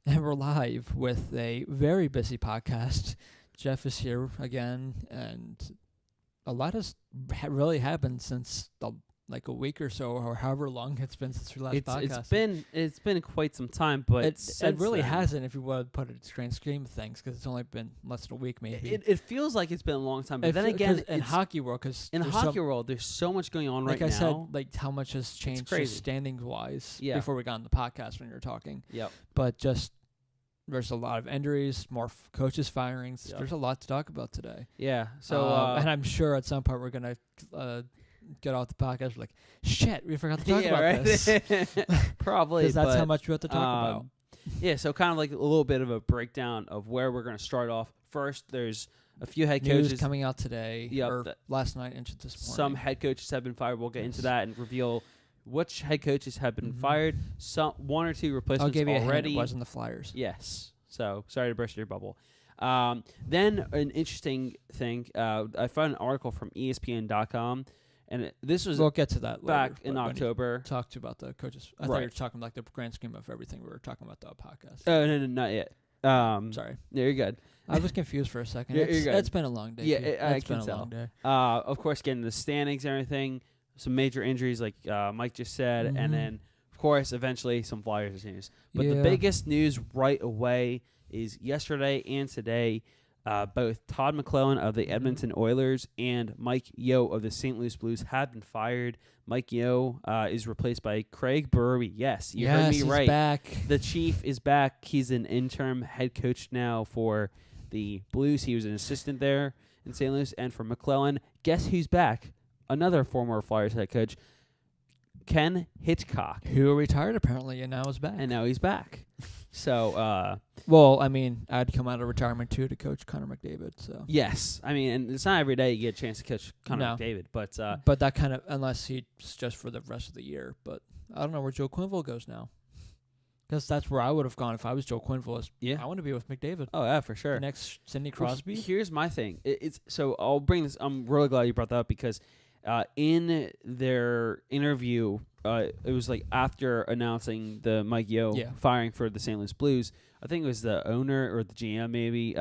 And we're live with a very busy podcast. Jeff is here again, and a lot has really happened since like a week or so, or however long it's been since we last podcast. It's been quite some time, but it really hasn't, if you want to put it in grand scheme of things, because it's only been less than a week, maybe. It feels like it's been a long time, but then again, in hockey world, there's so much going on right now. Like I said, like how much has changed just standings wise before we got on the podcast when you were talking. Yep. But just there's a lot of injuries, more coaches firings. Yep. There's a lot to talk about today. Yeah. So and I'm sure at some point we're gonna get off the podcast like, shit, we forgot to talk about this. Probably, because that's how much we have to talk about. Yeah. So kind of like a little bit of a breakdown of where we're going to start off. First, there's a few head coaches coming out today, or last night into this morning. Some head coaches have been fired. We'll get into that and reveal which head coaches have been fired. one or two replacements I'll give you already. A hint, it wasn't the Flyers. Yes. So sorry to burst your bubble. Then an interesting thing. I found an article from ESPN.com, and this was we'll get to that back later, in October. Talk to you about the coaches. I thought you were talking like the grand scheme of everything. We were talking about the podcast. Oh no, not yet. Sorry. Yeah, you're good. I was confused for a second. You're good. It's been a long day. Yeah, it's been a long day. Of course, getting the standings and everything. Some major injuries, like Mike just said, and then, of course, eventually some Flyers news. But the biggest news right away is yesterday and today, both Todd McLellan of the Edmonton Oilers and Mike Yeo of the St. Louis Blues have been fired. Mike Yeo is replaced by Craig Berube. Yes, you heard me right. He's back. The Chief is back. He's an interim head coach now for the Blues. He was an assistant there in St. Louis. And for McLellan, guess who's back? Another former Flyers head coach, Ken Hitchcock, who retired apparently and now is back. And now he's back. So, well, I mean, I'd come out of retirement too to coach Connor McDavid. So yes, I mean, and it's not every day you get a chance to coach Connor McDavid, but that kind of, unless he's just for the rest of the year. But I don't know where Joe Quenneville goes now, because that's where I would have gone if I was Joe Quenneville. I want to be with McDavid. Oh yeah, for sure. The next Sidney Crosby. Here's my thing. So I'll bring this. I'm really glad you brought that up because. In their interview, it was like after announcing the Mike Yeo firing for the St. Louis Blues. I think it was the owner or the GM maybe.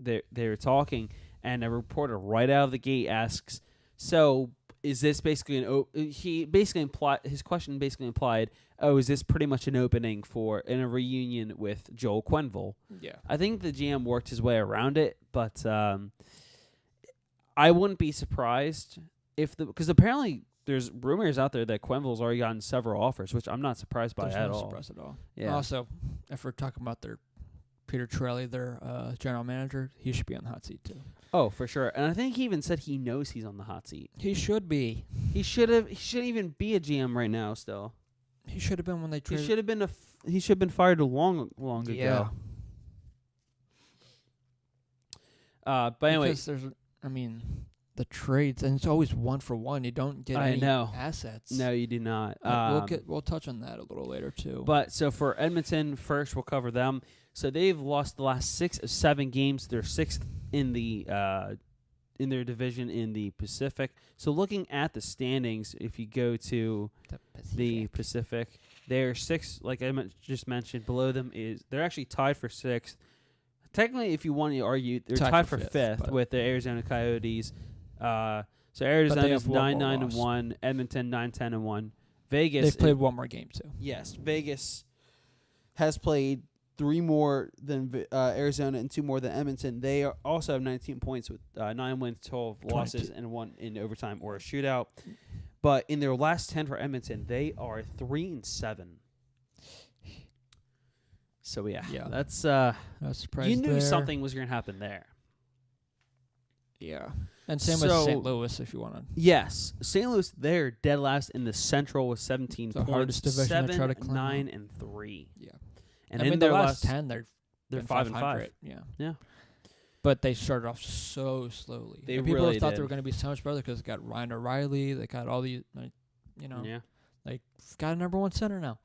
They were talking, and a reporter right out of the gate asks, "So is this basically his question basically implied, oh, is this pretty much an opening for a reunion with Joel Quenneville?" Yeah, I think the GM worked his way around it, but I wouldn't be surprised. Because apparently there's rumors out there that Quenneville's already gotten several offers, which I'm not surprised by at all. Surprised at all. Yeah. Also, if we're talking about Peter Chiarelli, their general manager, he should be on the hot seat too. Oh, for sure. And I think he even said he knows he's on the hot seat. He should be. He shouldn't even be a GM right now. Still, he should have been when they traded. He should have been he should have been fired long ago. But anyway, because the trades, and it's always one for one. You don't get any assets. No, you do not. We'll touch on that a little later too. But so for Edmonton, first we'll cover them. So they've lost the last 6 of 7 games. They're 6th in their division in the Pacific. So looking at the standings, if you go to the Pacific, they're 6th. Like I just mentioned, below them they're actually tied for 6th. Technically, if you want to argue, they're tied for 5th with the Arizona Coyotes. So Arizona's 9-9-1, Edmonton 9-10-1. Vegas. They've played one more game too. Yes, Vegas has played 3 more than Arizona and 2 more than Edmonton. They also have 19 points with 9 wins, 12 losses, and 1 in overtime or a shootout. But in their last 10 for Edmonton, they are 3-7. So yeah, that's no surprise. You knew something was going to happen there. Yeah. And same with St. Louis, if you want to. Yes. St. Louis, they're dead last in the Central with 17 points. Hardest division to try to climb. 9-3. Yeah. And in their last 10, they're 5-5. Yeah. But they started off so slowly. People thought they were going to be so much better because they got Ryan O'Reilly. They got all these, got a number 1 center now.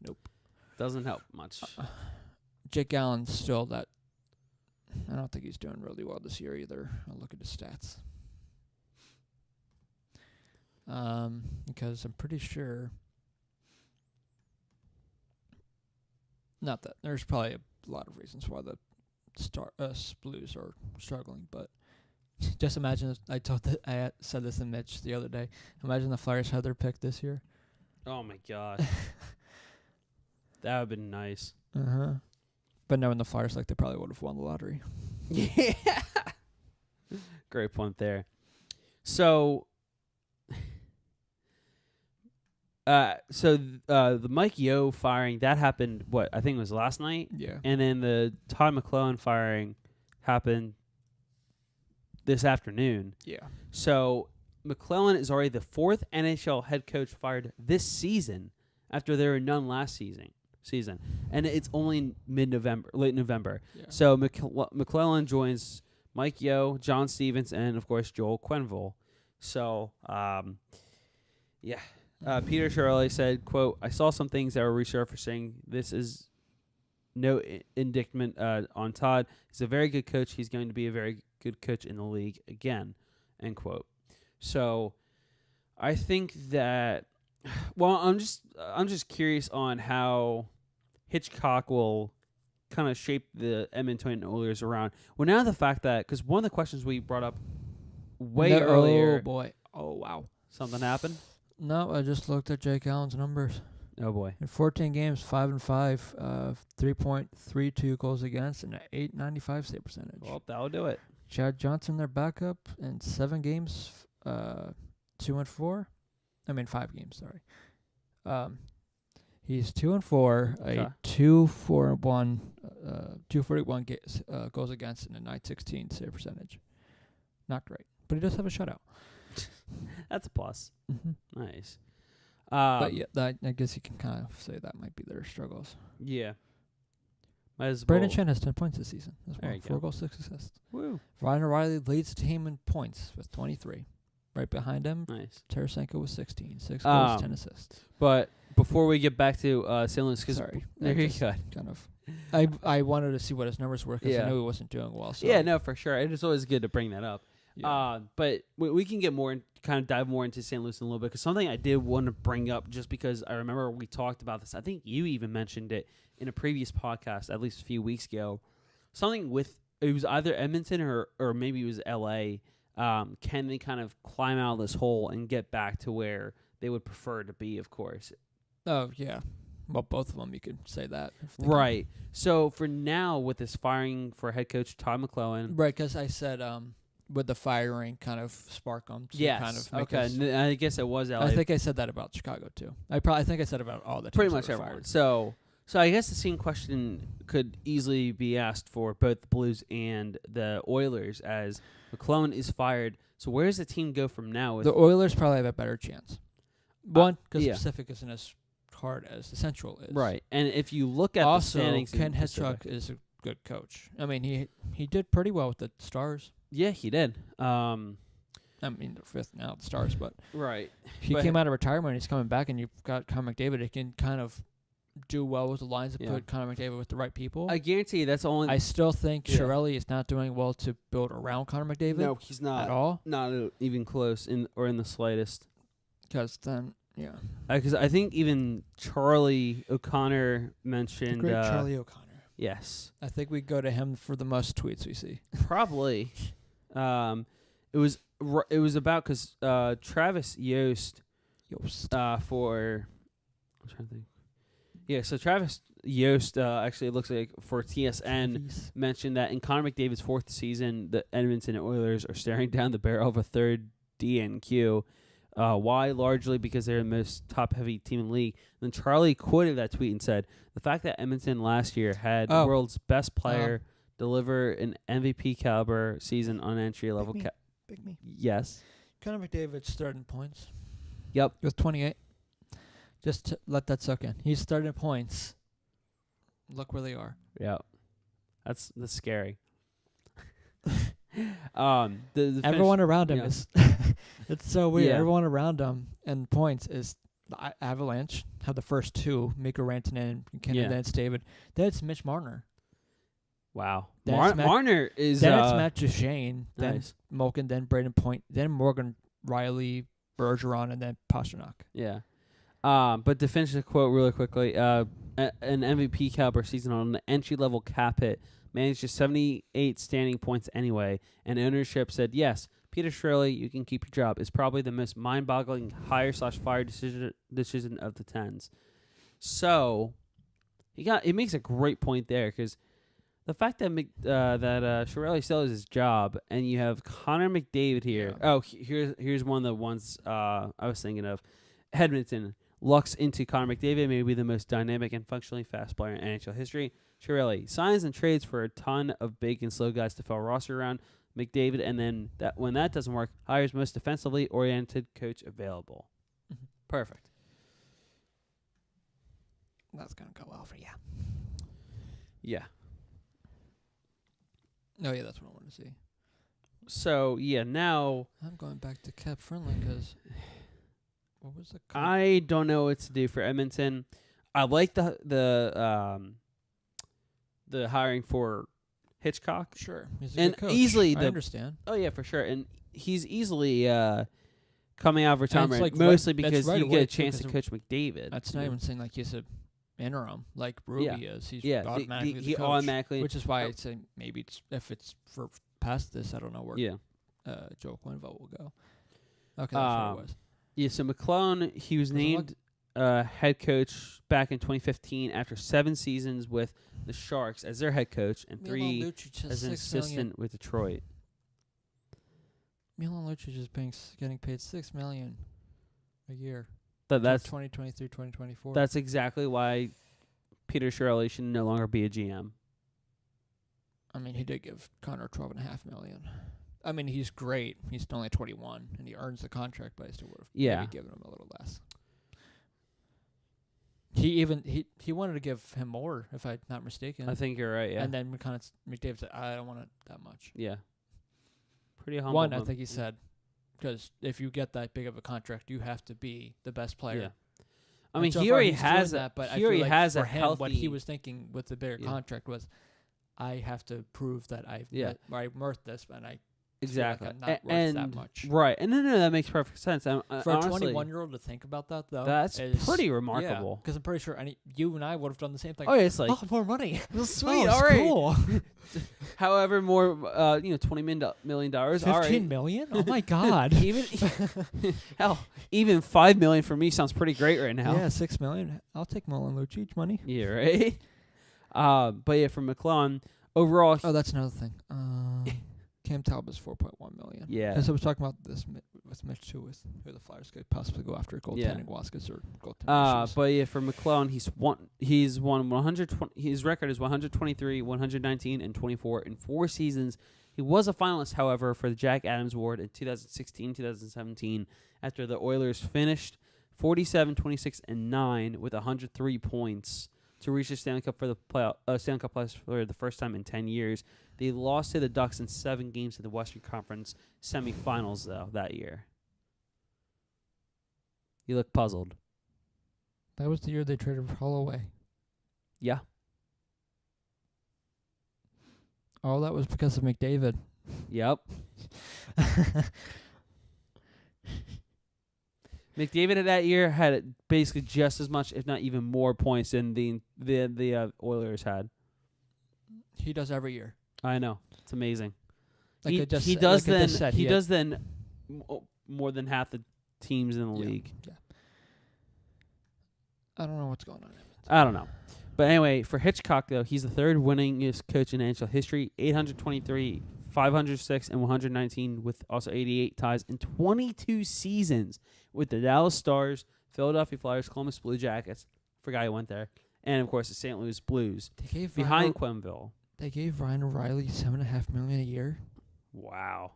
Nope. Doesn't help much. Jake Allen's still that. I don't think he's doing really well this year either. I'll look at his stats. Because I'm pretty sure. Not that there's probably a lot of reasons why the Blues are struggling, but just imagine. I said this to Mitch the other day. Imagine the Flyers had their pick this year. Oh my gosh, that would have been nice. But knowing the Flyers, like they probably would have won the lottery. Yeah, great point there. So, the Mike Yeo firing that happened. What I think it was last night. Yeah, and then the Todd McLellan firing happened this afternoon. Yeah. So McLellan is already the 4th NHL head coach fired this season after there were none last season, and it's only late November. Yeah. So McLellan joins Mike Yeo, John Stevens, and of course Joel Quenneville. So, Peter Chiarelli said, "quote I saw some things that were resurfacing. This is no indictment on Todd. He's a very good coach. He's going to be a very good coach in the league again." End quote. So, I think that. Well, I'm just curious on how Hitchcock will kind of shape the Edmonton Oilers around. Well, now the fact that because one of the questions we brought up earlier. Oh boy! Oh wow! Something happened. No, I just looked at Jake Allen's numbers. Oh boy! In 14 games, 5-5, 3.32 goals against, and an .895 save percentage. Well, that'll do it. Chad Johnson, their backup, in 7 games, 2-4. I mean 5 games. Sorry. He's 2-4, Okay. a 2-4-1, 241 goals against, and a .916 save percentage. Not great, but he does have a shutout. That's a plus. Mm-hmm. Nice. But yeah, I guess you can kind of say that might be their struggles. Yeah. Brandon Chen has 10 points this season. That's There you 4 go. goals, 6 assists. Woo. Ryan O'Reilly leads the team in points with 23. Right behind him, Nice. Tarasenko with 16. 6 goals, 10 assists. But before we get back to St. Louis, because Sorry. there you go. Kind of. I wanted to see what his numbers were because I knew he wasn't doing well. So. Yeah, no, for sure. It is always good to bring that up. Yeah. But we can get more and kind of dive more into St. Louis in a little bit because something I did want to bring up just because I remember we talked about this. I think you even mentioned it in a previous podcast at least a few weeks ago. Something with it was either Edmonton or maybe it was L.A. Can they kind of climb out of this hole and get back to where they would prefer to be, of course? Oh, yeah. Well, both of them, you could say that. Right. So for now, with this firing for head coach Todd McLellan. Right, because I said would the firing kind of spark them to kind of make us... I guess it was LA. I think I said that about Chicago, too. I think I said about all the teams pretty much that were everyone. fired. So I guess the same question could easily be asked for both the Blues and the Oilers as McLellan is fired. So where does the team go from now? The Oilers probably have a better chance. One, because yeah. the Pacific isn't as hard as the Central is. Right. And if you look at also, the standings... Ken Hitchcock is a good coach. I mean, he did pretty well with the Stars. Yeah, he did. I mean, they're 5th now, the Stars, but... Right. He came out of retirement, he's coming back, and you've got Connor McDavid. He can kind of do well with the lines and put Connor McDavid with the right people. I guarantee you that's only... I still think Chiarelli is not doing well to build around Connor McDavid. No, he's not. At all. Not even close in the slightest. Because then, yeah. Because I think even Charlie O'Connor mentioned... The great Charlie O'Connor. Yes. I think we go to him for the most tweets we see. Probably. It was about because Travis Yost for... I'm trying to think. Yeah, so Travis Yost actually looks like for TSN mentioned that in Connor McDavid's 4th season, the Edmonton Oilers are staring down the barrel of a 3rd DNQ. Why? Largely because they're the most top-heavy team in the league. And then Charlie quoted that tweet and said, the fact that Edmonton last year had the world's best player deliver an MVP caliber season on entry-level... Big me. Yes. Connor McDavid's starting points. Yep. With 28. Just to let that soak in. He's starting points. Look where they are. Yeah. That's scary. Everyone around him is... It's so weird. Yeah. Everyone around him and points is the Avalanche have the first 2, Mikko Rantanen and McKinnon, then it's David. Then it's Mitch Marner. Wow. Marner is... Then it's Matt Duchene, then nice. Malkin, then Braden Point, then Morgan Riley, Bergeron, and then Pasternak. Yeah. But to finish the quote really quickly, an MVP caliber season on an entry-level cap hit, managed just 78 standing points anyway, and ownership said, yes, Peter Chiarelli, you can keep your job. It's probably the most mind-boggling hire/fire decision of the Tens. So, he makes a great point there, because the fact that Chiarelli still has his job, and you have Connor McDavid here. Yeah. Oh, here's one of the ones I was thinking of. Edmonton lucks into Connor McDavid, maybe the most dynamic and functionally fast player in NHL history. Chiarelli signs and trades for a ton of big and slow guys to fill roster around McDavid, and then when that doesn't work, hires most defensively oriented coach available. Mm-hmm. Perfect. That's gonna go well for you. Yeah. Oh yeah, that's what I want to see. So yeah, now I'm going back to cap friendly because what was the? I don't know what to do for Edmonton. I like the hiring for Hitchcock. Sure, he's a and good coach. Easily I understand. Oh yeah, for sure, and he's easily coming out of retirement like mostly right, because right you get a too, chance to coach McDavid. That's not even saying like he's a interim like Ruby is. He's automatically he the coach, automatically, which is why I'd say maybe if it's for past this, I don't know where. Joe Quenneville will go. Okay, that's what it was. Yeah, so McLellan, he was named head coach back in 2015 after 7 seasons with the Sharks as their head coach and 3 as an assistant with Detroit. Milan Lucic is getting paid $6 million a year. That's 2023, 2024. That's exactly why Peter Chiarelli should no longer be a GM. I mean, he did give Connor $12.5 million. I mean, he's great. He's only 21, and he earns the contract, but I still would have maybe given him a little less. He wanted to give him more, if I'm not mistaken. I think you're right, yeah. And then McDavid said, I don't want it that much. Yeah. Pretty humble. One, I think he said, because if you get that big of a contract, you have to be the best player. Yeah. I mean, he already has that, but he already has a healthy... What he was thinking with the bigger contract was, I have to prove that I'm worth this, and I... Exactly. Like I'm not worth that much. Right. And no, that makes perfect sense. For honestly, a 21-year-old to think about that, though, that's pretty remarkable. Because I'm pretty sure you and I would have done the same thing. Oh, yeah, it's like... more money. Sweet, all right. Cool. However, more, $20 million. $15 million? Oh, my God. Even $5 million for me sounds pretty great right now. Yeah, $6 million. I'll take Milan Lucic money. Yeah, right? But yeah, for McLellan, overall... Oh, that's another thing. Cam Talbot's $4.1 million. Yeah. Because I was talking about this with Mitch too, with who the Flyers could possibly go after goaltending Waskis or goaltending issues. But yeah, for McLellan, he's won 120. His record is 123, 119, and 24 in 4 seasons. He was a finalist, however, for the Jack Adams Award in 2016, 2017, after the Oilers finished 47, 26, and 9 with 103 points to reach the Stanley Cup Stanley Cup playoffs for the first time in 10 years. They lost to the Ducks in 7 games in the Western Conference semifinals, though, that year. You look puzzled. That was the year they traded Holloway. Yeah. Oh, that was because of McDavid. Yep. McDavid at that year had basically just as much, if not even more, points than the Oilers had. He does every year. I know, it's amazing. Like he does then more than half the teams in the league. Yeah. I don't know what's going on. I don't know, but anyway, for Hitchcock though, he's the 3rd winningest coach in NHL history. 823, 506, and 119, with also 88 ties in 22 seasons with the Dallas Stars, Philadelphia Flyers, Columbus Blue Jackets. Forgot he went there, and of course the St. Louis Blues. Behind Quenneville. They gave Ryan O'Reilly $7.5 million a year. Wow.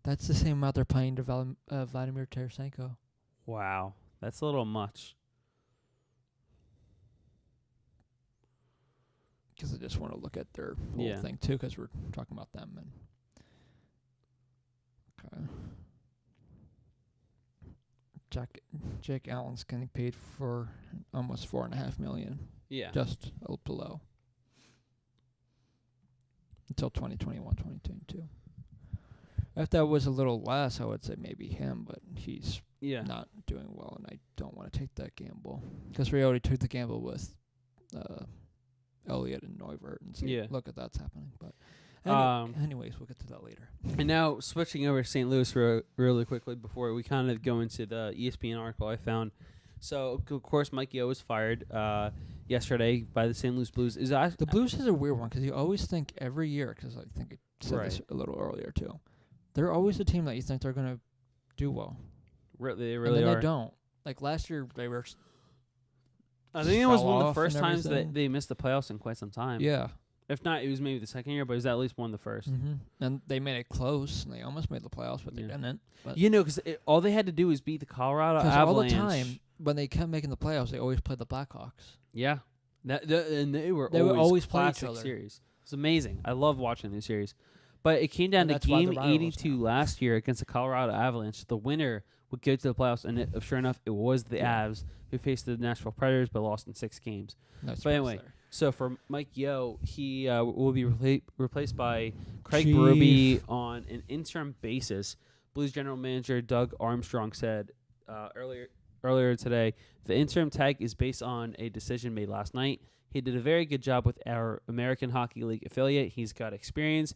That's the same amount they're paying to Vladimir Tarasenko. Wow, that's a little much. Because I just want to look at their whole thing too, because we're talking about them. And Jake Allen's getting paid for almost $4.5 million. Yeah, just below. Until 2021, 2022. If that was a little less, I would say maybe him, but he's not doing well, and I don't want to take that gamble because we already took the gamble with Elliott and Neuvert, and look at that's happening. But anyways, we'll get to that later. And now switching over to St. Louis really quickly before we kind of go into the ESPN article I found. So of course Mike Yeo was fired yesterday by the St. Louis Blues. The Blues is a weird one because you always think every year, because I think I said this a little earlier too, they're always a team that you think they're going to do well. They really and then are. They don't. Like last year, they were. I think it was one of the first times that they missed the playoffs in quite some time. Yeah. If not, it was maybe the second year, but it was at least one of the first. Mm-hmm. And they made it close, and they almost made the playoffs, but they didn't. But because all they had to do was beat the Colorado Avalanche. All the time, when they kept making the playoffs, they always played the Blackhawks. Yeah. And they were always classic each other. Series. It's amazing. I love watching these series. But it came down to game 82 last year against the Colorado Avalanche. The winner would go to the playoffs, and sure enough, it was the Avs who faced the Nashville Predators but lost in 6 games. But anyway, so for Mike Yeo, he will be replaced by Craig Berube on an interim basis. Blues general manager Doug Armstrong said earlier today, the interim tag is based on a decision made last night. He did a very good job with our American Hockey League affiliate. He's got experience.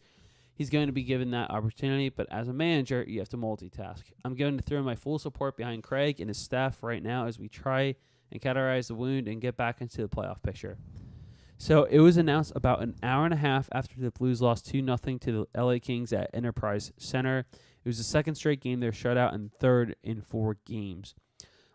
He's going to be given that opportunity, but as a manager, you have to multitask. I'm going to throw my full support behind Craig and his staff right now as we try and cauterize the wound and get back into the playoff picture. So it was announced about an hour and a half after the Blues lost 2-0 to the LA Kings at Enterprise Center. It was the second straight game they're shut out and third in 4 games.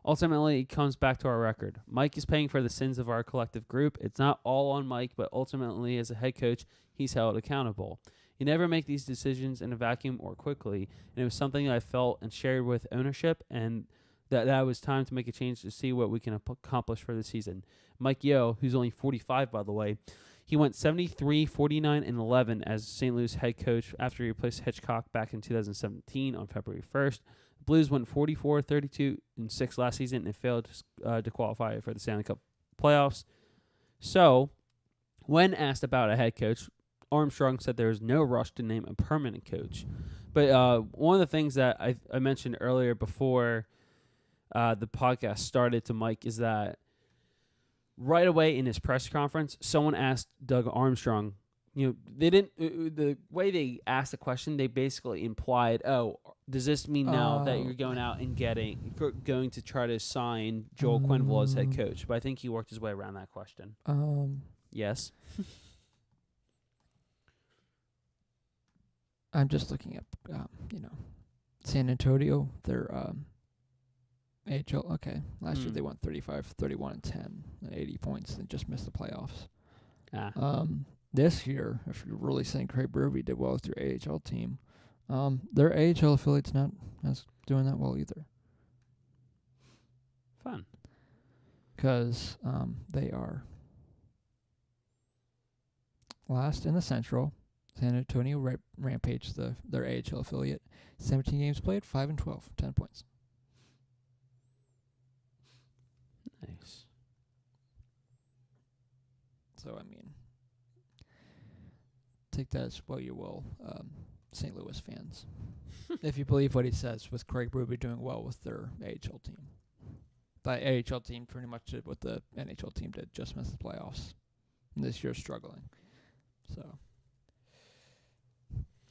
Ultimately, it comes back to our record. Mike is paying for the sins of our collective group. It's not all on Mike, but ultimately, as a head coach, he's held accountable. You never make these decisions in a vacuum or quickly, and it was something I felt and shared with ownership, and that was time to make a change to see what we can accomplish for the season. Mike Yeo, who's only 45, by the way, he went 73, 49, and 11 as St. Louis head coach after he replaced Hitchcock back in 2017 on February 1st. The Blues went 44, 32, and 6 last season and failed to qualify for the Stanley Cup playoffs. So, when asked about a head coach, Armstrong said there is no rush to name a permanent coach. But one of the things that I mentioned earlier before the podcast started to Mike is that right away in his press conference, someone asked Doug Armstrong, they didn't, the way they asked the question, they basically implied, does this mean now that you're going out and going to try to sign Joel Quenneville as head coach? But I think he worked his way around that question. Yes. I'm just looking at, San Antonio, their AHL. Okay. Last year they went 35, 31, and 10, and 80 points and just missed the playoffs. This year, if you're really saying Craig Berube did well with your AHL team, their AHL affiliate's not as doing that well either. Fun. Because they are last in the Central. San Antonio Rampage, their AHL affiliate. 17 games played, 5-12, 10 points. Nice. So, I mean, take that as what you will, St. Louis fans. If you believe what he says with Craig Berube doing well with their AHL team. The AHL team pretty much did what the NHL team did, just missed the playoffs. And this year's struggling. So...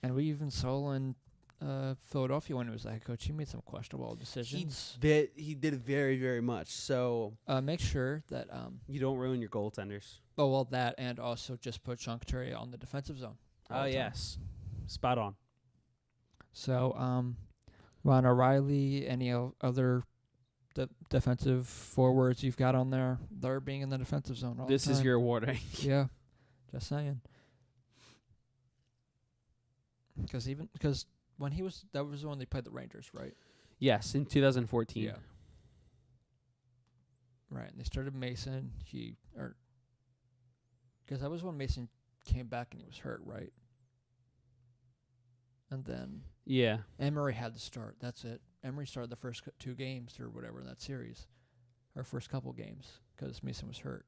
And we even saw in Philadelphia when he was the head coach, he made some questionable decisions. He did very, very much. So make sure that you don't ruin your goaltenders. Oh, well, that, and also just put Sean Couturier on the defensive zone. Oh, yes. Spot on. So, Ron O'Reilly, any other defensive forwards you've got on there, they're being in the defensive zone all the time. This is your warning. Yeah, just saying. Because when that was when they played the Rangers, right? Yes, in 2014. Yeah. Right, and they started Mason. Because that was when Mason came back and he was hurt, right? And then Emery had to start. That's it. Emery started the first 2 games or whatever in that series, or first couple games, because Mason was hurt.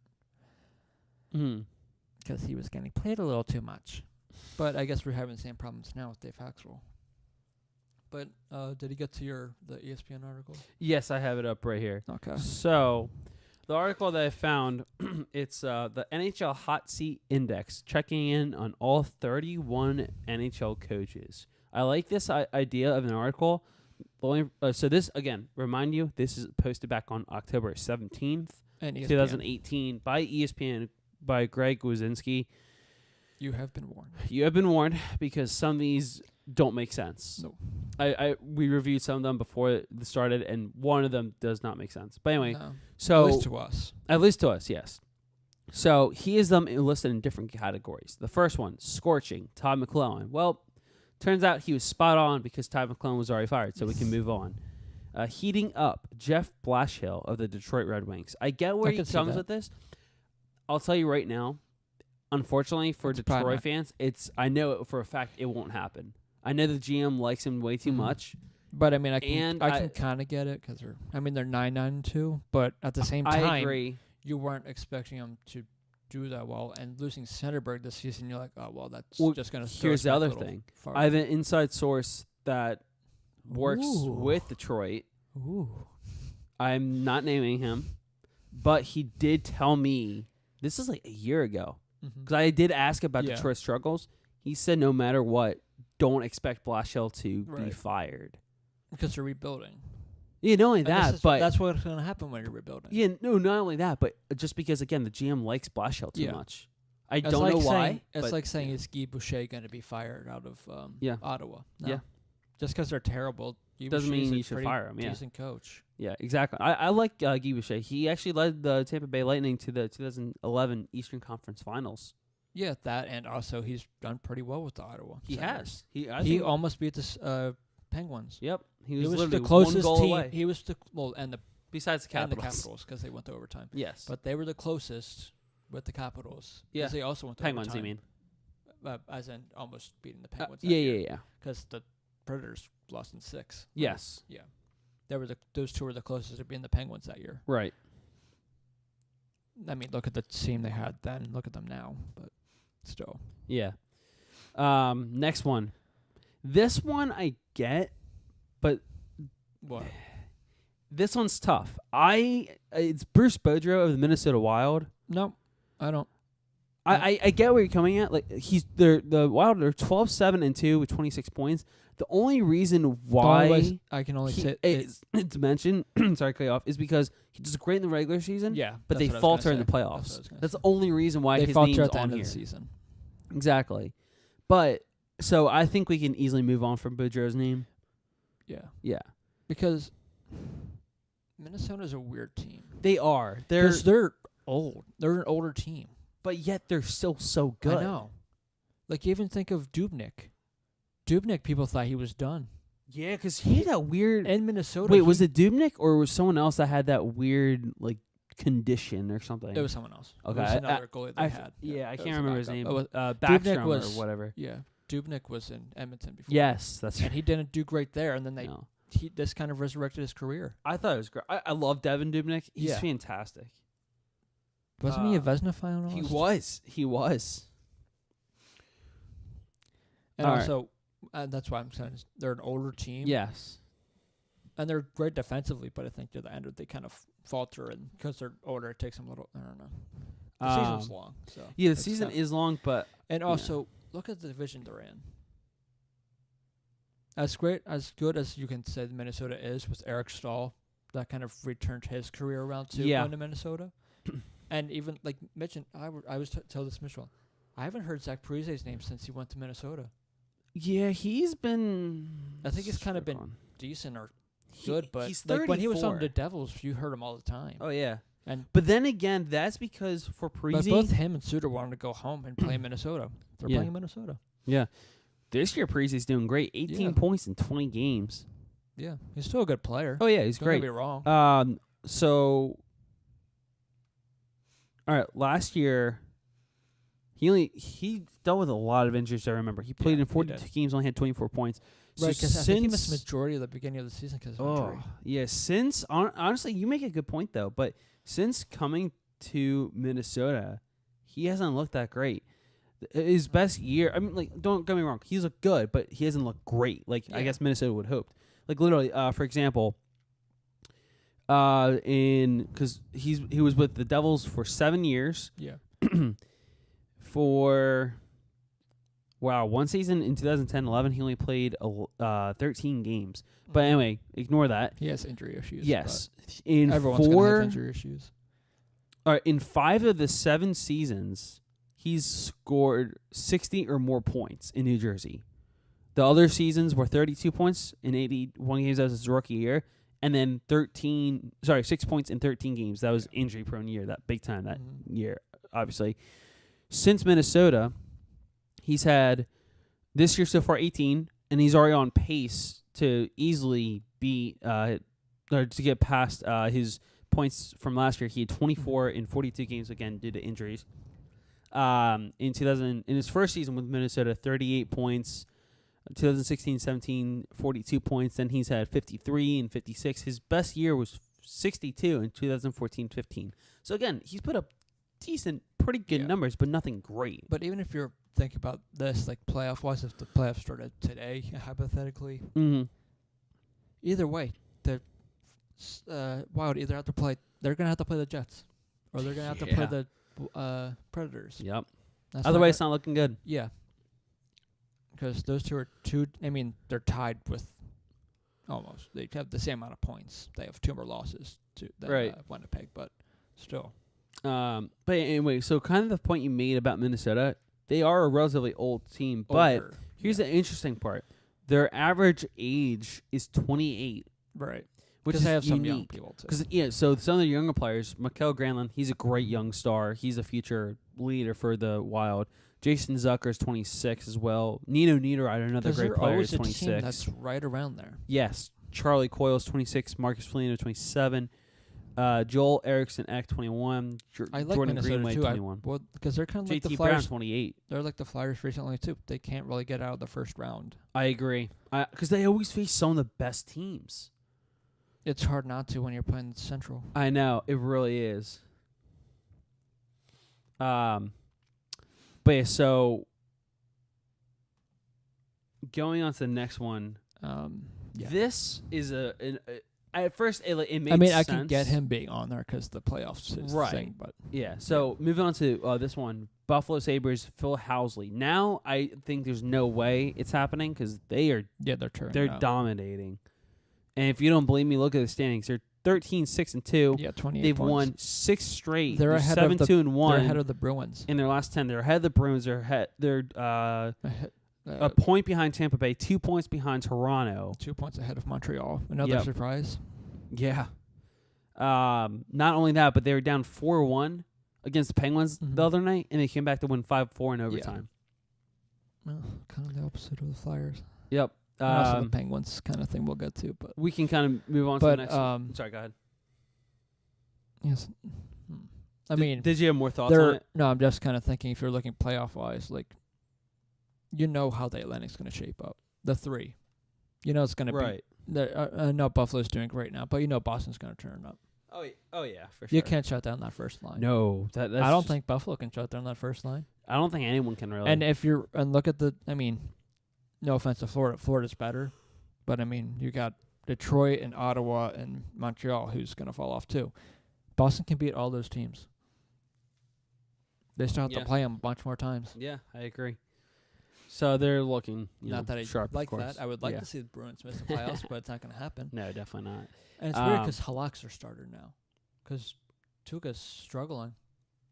Because he was getting played a little too much. But I guess we're having the same problems now with Dave Haxel. But did he get to the ESPN article? Yes, I have it up right here. Okay. So, the article that I found, it's the NHL Hot Seat Index, checking in on all 31 NHL coaches. I like this idea of an article. So this, again, remind you, this is posted back on October 17th, And ESPN. 2018 by ESPN, by Greg Wyszynski. You have been warned. You have been warned because some of these don't make sense. No. We reviewed some of them before it started, and one of them does not make sense. But anyway, No. so... At least to us. At least to us, yes. So he has them listed in different categories. The first one, scorching, Todd McLellan. Well, turns out he was spot on because Todd McLellan was already fired, so we can move on. Heating up, Jeff Blashill of the Detroit Red Wings. I get where he comes with this. I'll tell you right now, unfortunately for Detroit fans, I know for a fact it won't happen. I know the GM likes him way too much. But I mean, I can kind of get it because they're 9-9-2. But at the same time, I agree. You weren't expecting them to do that well, and losing Centerberg this season, you're like, oh well, that's just going to. Here's the other thing. I have an inside source that works with Detroit. Ooh. I'm not naming him, but he did tell me this is like a year ago because I did ask about Detroit struggles. He said no matter what, don't expect Blashill to be fired. Because they're rebuilding. Yeah, not only that, but... That's what's going to happen when you're rebuilding. Yeah, no, not only that, but just because, again, the GM likes Blashill too much. I don't know why. It's like saying, is Guy Boucher going to be fired out of Ottawa? No. Yeah. Just because they're terrible doesn't mean you should fire him. Yeah. Decent coach. Yeah, exactly. I like Guy Boucher. He actually led the Tampa Bay Lightning to the 2011 Eastern Conference Finals. Yeah, that, and also he's done pretty well with the Ottawa. He has. He almost beat the Penguins. Yep, he was the closest team. Away. He was besides the Capitals because they went to overtime. Yes, but they were the closest with the Capitals. Yeah, they also went to Penguins. Overtime. You mean? As in almost beating the Penguins. Yeah. Because the Predators lost in 6. Yes. Yeah, those two were the closest to being the Penguins that year. Right. I mean, look at the team they had then. Look at them now, but still. Yeah. Next one. This one I get, but what? This one's tough. It's Bruce Boudreau of the Minnesota Wild. No, I don't. I get where you're coming at. Like the Wild are 12-7-2 with 26 points. The only reason why I can only say to mention, sorry, cut you off, is because he does great in the regular season. Yeah, but they falter in the playoffs. That's the only reason why his name's at the on end here. Of the season. Exactly, but so I think we can easily move on from Boudreau's name. Yeah, because Minnesota's a weird team. They are. They're old. They're an older team, but yet they're still so good. I know. Like, even think of Dubnyk. Dubnyk, people thought he was done. Yeah, because he had that weird... In Minnesota. Wait, was it Dubnyk or was someone else that had that weird, condition or something? It was someone else. Okay. It was another goalie they had. Yeah, I can't remember his name. Dubnyk Backstrom or whatever. Yeah. Dubnyk was in Edmonton before. Yes, that's right. And he didn't do great there, and then this kind of resurrected his career. I thought it was great. I love Devin Dubnyk. He's fantastic. Wasn't he a Vezina finalist? He was. And also... that's why I'm saying they're an older team. Yes. And they're great defensively, but I think to the end they kind of falter, and because they're older, it takes them a little. I don't know. The season's long, so the season is long, but also look at the division they're in. As good as you can say Minnesota is with Eric Stahl, that kind of returned his career around too going to Minnesota, and even like Mitch and I was told this Mitchell, I haven't heard Zach Parise's name since he went to Minnesota. Yeah, he's been... I think he's kind of been decent or good, but he's 34. When he was on the Devils, you heard him all the time. Oh, yeah. But then again, that's because for Parise... But both him and Suter wanted to go home and play in Minnesota. They're playing in Minnesota. Yeah. This year, Parise's doing great. 18 points in 20 games. Yeah. He's still a good player. Oh, yeah, he's great. Don't get me wrong. So... All right, last year... He dealt with a lot of injuries, I remember. He played in 42 games, only had 24 points. Right, because I think he missed the majority of the beginning of the season because of injury. Yeah, honestly, you make a good point, though. But since coming to Minnesota, he hasn't looked that great. His best year. I mean, like, don't get me wrong. He's looked good, but he hasn't looked great. Like I guess Minnesota would hope. Like literally, for example, because he was with the Devils for 7 years. Yeah. For one season in 2010-11, he only played 13 games. But anyway, ignore that. He has injury issues. Yes, everyone's gonna have injury issues. All right, in 5 of the 7 seasons, he's scored 60 or more points in New Jersey. The other seasons were 32 points in 81 games. That was his rookie year. And then 6 points in 13 games. That was injury-prone year, that big time that year, obviously. Since Minnesota, he's had this year so far 18, and he's already on pace to easily beat or to get past his points from last year. He had 24 in 42 games, again, due to injuries. In his first season with Minnesota, 38 points. 2016-17, 42 points. Then he's had 53 and 56. His best year was 62 in 2014-15. So again, he's put up decent, pretty good numbers, but nothing great. But even if you're thinking about this, like playoff-wise, if the playoffs started today, hypothetically, either way, the Wild either have to play. They're gonna have to play the Jets, or they're gonna have to play the Predators. Yep. Otherwise, it's not looking good. Yeah. Because those two are two. I mean, they're tied with almost. They have the same amount of points. They have 2 more losses than Winnipeg, but still. But anyway, so kind of the point you made about Minnesota, they are a relatively old team. But here's the interesting part: their average age is 28. Right. Which is they have unique. some young people too. Because so some of the younger players, Mikael Granlund, he's a great young star. He's a future leader for the Wild. Jason Zucker is 26 as well. Nino Niederreiter, another great player, is 26. Team that's right around there. Yes. Charlie Coyle's 26. Marcus Foligno, 27. Joel Eriksson Ek, 21. I like Jordan Minnesota Greenway, too. 21. Because they're kind of like the JT Flyers. Brown, 28. They're like the Flyers recently too. They can't really get out of the first round. I agree. Because they always face some of the best teams. It's hard not to when you're playing the Central. I know. It really is. But yeah, so going on to the next one. This is at first it makes sense. I mean, I can get him being on there because the playoffs is right. the thing, but yeah. So moving on to this one, Buffalo Sabres, Phil Housley. Now I think there's no way it's happening because they're dominating. And if you don't believe me, look at the standings. They're 13-6-2. Yeah, 28 They've points. won 6 straight. They're ahead 7-2-1. They're ahead of the Bruins. In their last 10, they're ahead of the Bruins. They're a point behind Tampa Bay, 2 points behind Toronto. 2 points ahead of Montreal. Another surprise. Yeah. Not only that, but they were down 4-1 against the Penguins the other night, and they came back to win 5-4 in overtime. Yeah. Well, kind of the opposite of the Flyers. Yep. Also the Penguins kind of thing we'll get to, but we can kind of move on to the next one. Sorry, go ahead. Yes. I mean, did you have more thoughts on it? No, I'm just kind of thinking if you're looking playoff-wise, like, you know how the Atlantic's going to shape up. The 3. You know it's going to be. I know Buffalo's doing great now, but you know Boston's going to turn up. Oh yeah, for sure. You can't shut down that first line. No. I don't think Buffalo can shut down that first line. I don't think anyone can really. And look at no offense to Florida. Florida's better. But, I mean, you got Detroit and Ottawa and Montreal who's going to fall off too. Boston can beat all those teams. They still have to play them a bunch more times. Yeah, I agree. So they're looking not that I sharp, like of course. that. I would like to see the Bruins miss the playoffs, but it's not going to happen. No, definitely not. And it's weird because Halak's their starter now because Tuukka's struggling.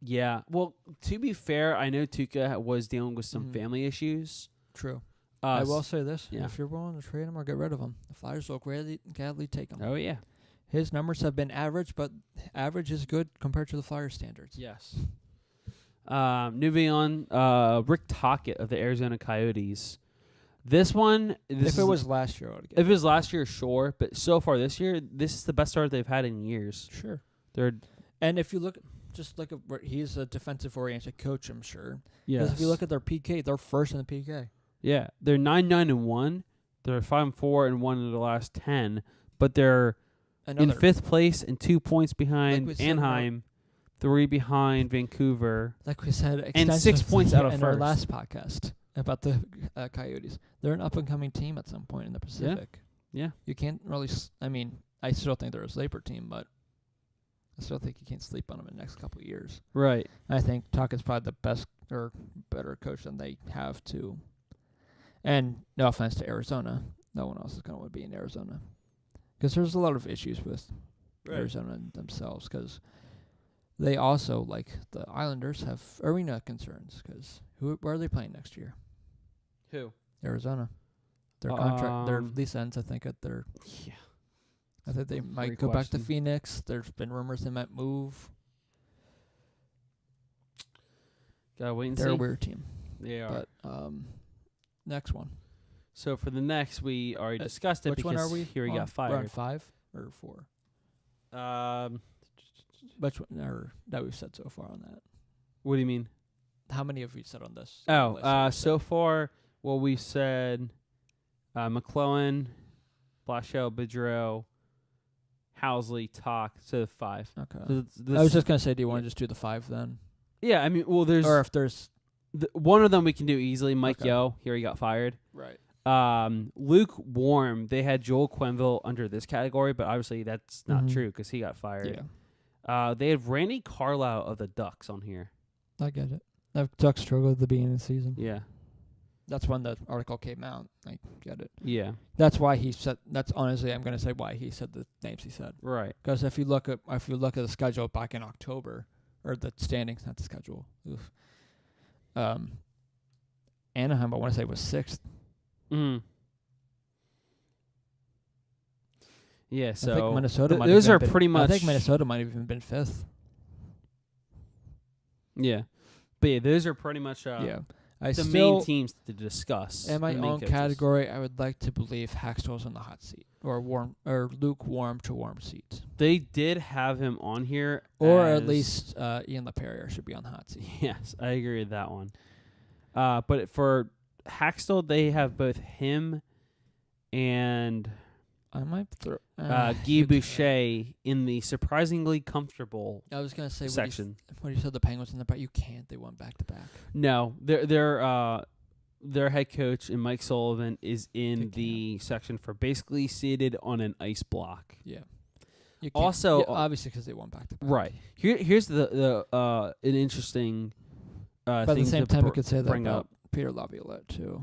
Yeah. Well, to be fair, I know Tuukka was dealing with some family issues. True. I will say this. Yeah. If you're willing to trade him or get rid of him, the Flyers will gladly take him. Oh, yeah. His numbers have been average, but average is good compared to the Flyers standards. Yes. Moving on, Rick Tocchet of the Arizona Coyotes. This one... if it was last year, I would get If it was last year, sure. But so far this year, this is the best start they've had in years. Sure. And if you look at where he's a defensive-oriented coach, I'm sure. Yes. Because if you look at their PK, they're first in the PK. Yeah, they're 9-9-1. They're 5-4-1 in the last 10, but they're in 5th place and 2 points behind Anaheim, 3 behind Vancouver. Like we said, And 6 points out of in our first. last podcast about the Coyotes. They're an up-and-coming team at some point in the Pacific. Yeah. You can't really... I still think they're a sleeper team, but I still think you can't sleep on them in the next couple of years. Right. I think Tuckett's probably the best or better coach than they have to. And no offense to Arizona. No one else is going to be in Arizona. Because there's a lot of issues with Arizona themselves. Because they also, like the Islanders, have arena concerns. Because where are they playing next year? Who? Arizona. Their contract, their lease ends, I think, at their... Yeah. I think they might Great go back to question. Phoenix. There's been rumors they might move. Gotta wait and They're see. a weird team. They are. But next one. So for the next, we already discussed it Which because one are we? here we on? got We're on fired. 5 or 4? Which one that we've said so far on that? What do you mean? How many have we said on this? So far, well, we said McLellan, Blashill, Bidreau, Housley, Talk, so 5. Okay. So I was just gonna say, do you want to just do the 5 then? yeah, I mean, well, there's Or if there's one of them we can do easily. Mike Okay. Yeo, here he got fired. right. Lukewarm, they had Joel Quenville under this category, but obviously that's not Mhm. true because he got fired. Yeah, They have Randy Carlisle of the Ducks on here. I get it. The Ducks struggled at the beginning of the season. Yeah. That's when the article came out. I get it. Yeah. That's why he said. That's honestly, I'm gonna say why he said the names he said. Right. Because if you look at the schedule back in October, or the standings, not the schedule. Oof. Anaheim, I want to say, was 6th. Mm. Yeah, I so think Minnesota. might those have are been, pretty much. I think Minnesota might have even been 5th. Yeah, but yeah, those are pretty much Yeah, the main teams to discuss. In my the main own coaches. category, I would like to believe Haxtell's on the hot seat, or lukewarm to warm seat, They did have him on here, or at as- least Ian LaPerriere should be on the hot seat. Yes, I agree with that one. But for Haxtell, they have both him and I might throw Guy Boucher in the surprisingly comfortable I was gonna say section. when you said the Penguins in the back, you can't. They went back to back. No, their head coach and Mike Sullivan is in the section for basically seated on an ice block. Yeah. You can't- Also, yeah, obviously because they went back to back. Right. Here's the an interesting But at the thing same to time, we could say that bring about up. Peter Laviolette too.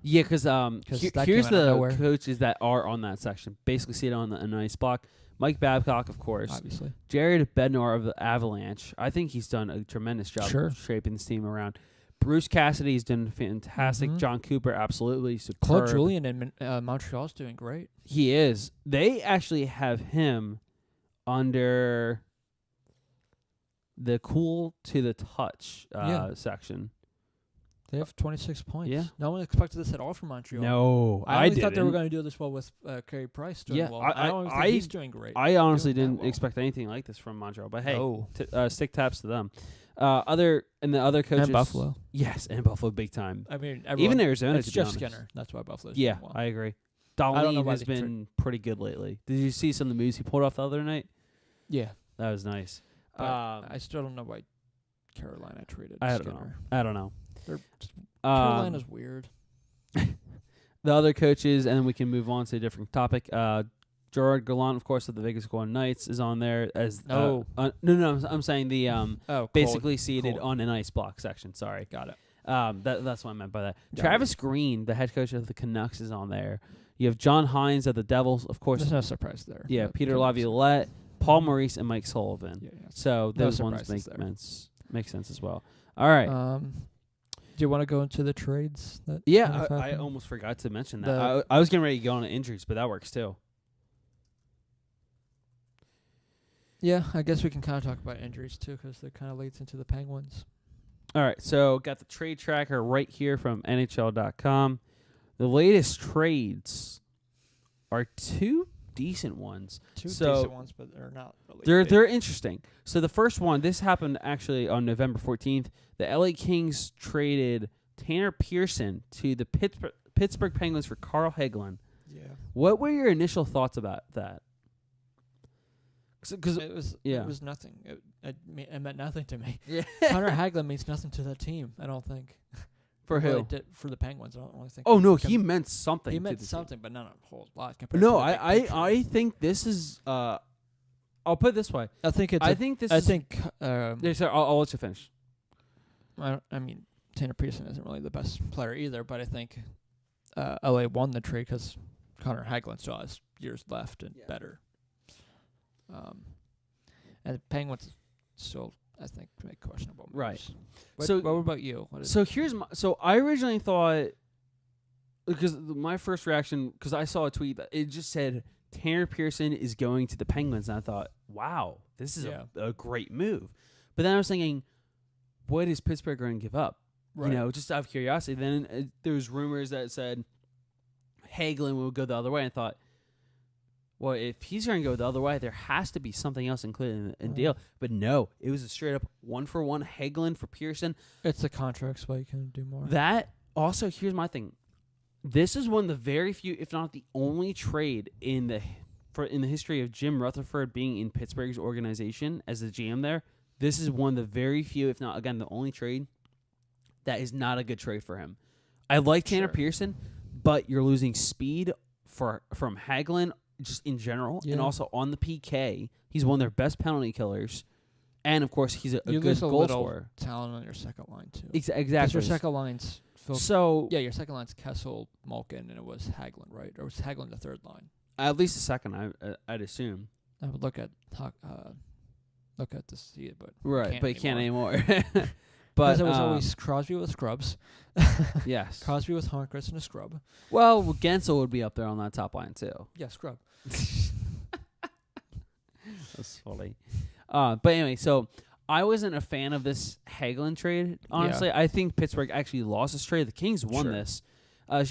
Yeah, because that here's came out of the nowhere. coaches that are on that section, basically seated on an ice block. Mike Babcock, of course. Obviously. Jared Bednar of the Avalanche. I think he's done a tremendous job Sure. shaping this team around. Bruce Cassidy's done fantastic. Mhm. John Cooper, absolutely superb. Claude Julien in Montreal's doing great. He is. They actually have him under the cool to the touch section. They have 26 points. Yeah. No one expected this at all from Montreal. No, I only thought they were didn't. going to do this well with Carey Price doing Yeah, well. I- don't I- think he's doing great. I honestly doing that didn't well. expect anything like this from Montreal, but hey, Oh. stick taps to them. The other coaches And Buffalo. yes, and Buffalo big time. I mean, Even Arizona, it's to be Jeff honest. Skinner. That's why Buffalo's Yeah, doing well. I agree. don't know Darlene why has they been pretty good lately. Did you see some of the moves he pulled off the other night? Yeah. That was nice. But I still don't know why Carolina traded I don't Skinner. know. I don't know. Carolina's weird. The other coaches, and then we can move on to a different topic. Gerard Gallant, of course, of the Vegas Golden Knights, is on there as No. no. I'm saying the basically cold. seated on an ice block section. Sorry, Got it. that's what I meant by that. Got Travis Green, the head coach of the Canucks, is on there. You have John Hines of the Devils, of course. There's no surprise there. Yeah, But Peter Canucks- Laviolette, Paul Maurice, and Mike Sullivan. Yeah. So No those ones surprises there. make sense as well. All right. Do you want to go into the trades? That Yeah, have I happened? almost forgot to mention that. I was getting ready to go on to injuries, but that works too. Yeah, I guess we can kind of talk about injuries too, because that kind of leads into the Penguins. All right, so got the trade tracker right here from NHL.com. The latest trades are two decent ones. Two So- decent ones, but they're not really. They're interesting. So the first one, this happened actually on November 14th. The LA Kings traded Tanner Pearson to the Pittsburgh Penguins for Carl Hagelin. Yeah. What were your initial thoughts about that? Because It was nothing. It meant nothing to me. yeah. Connor Hagelin means nothing to that team. I don't think. For Really who? for the Penguins, I don't really think. Oh no, he meant something. He to meant the team. something, but not a whole lot compared. No, to the big picture. I think this is. I'll put it this way. I think it's. I think this. I is, think. Yeah, sorry, I'll let you finish. I mean, Tanner Pearson isn't really the best player either, but I think LA won the trade because Connor Hagelin still has years left and better. And the Penguins still, I think, make questionable moves. Right. So, what about you? So I originally thought, because my first reaction, because I saw a tweet that it just said Tanner Pearson is going to the Penguins, and I thought, wow, this is a great move. But then I was thinking, what is Pittsburgh going to give up? Right. You know, just out of curiosity. Then there was rumors that said Hagelin would go the other way. And I thought, well, if he's going to go the other way, there has to be something else included in the deal. But no, it was a straight up 1-for-1 Hagelin for Pearson. It's the contracts, why you can do more. That also, here's my thing. This is one of the very few, if not the only trade in the history of Jim Rutherford being in Pittsburgh's organization as the GM there. This is one of the very few, if not, again, the only trade that is not a good trade for him. I like Tanner Pearson, but you're losing speed from Hagelin just in general, and also on the PK. He's one of their best penalty killers. And, of course, he's a good goal scorer. Talent on your second line, too. Exactly. Your second line's... your second line's Kessel, Malkin, and it was Hagelin, right? Or was Hagelin the third line? At least the second, I'd assume. I would look at to see it, but you can't anymore. But it was always Crosby with scrubs. Yes. Crosby with Hornqvist and a scrub. Well, Gensel would be up there on that top line, too. Yeah, scrub. That's funny. But anyway, so I wasn't a fan of this Hagelin trade, honestly. Yeah. I think Pittsburgh actually lost this trade. The Kings won this.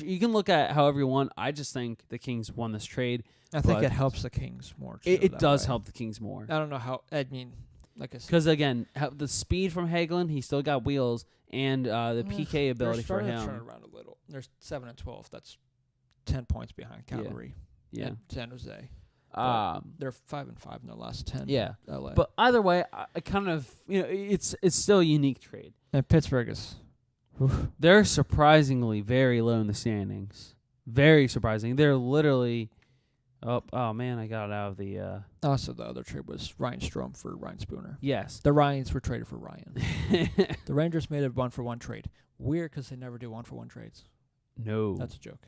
You can look at it however you want. I just think the Kings won this trade. I think it helps the Kings more. It does help the Kings more. I don't know how. I mean, like I said. Because, again, the speed from Hagelin, he still got wheels, and the PK ability for him. They're starting to turn around a little. They're 7-12. That's 10 points behind Calgary. Yeah. And San Jose. They're 5-5 in the last 10. Yeah. LA. But either way, I kind of, it's still a unique trade. And Pittsburgh is... They're surprisingly very low in the standings. Very surprising. They're literally... Oh man, I got it out of the... Also, the other trade was Ryan Strome for Ryan Spooner. Yes. The Ryans were traded for Ryan. The Rangers made a 1-for-1 trade. Weird because they never do 1-for-1 trades. No. That's a joke.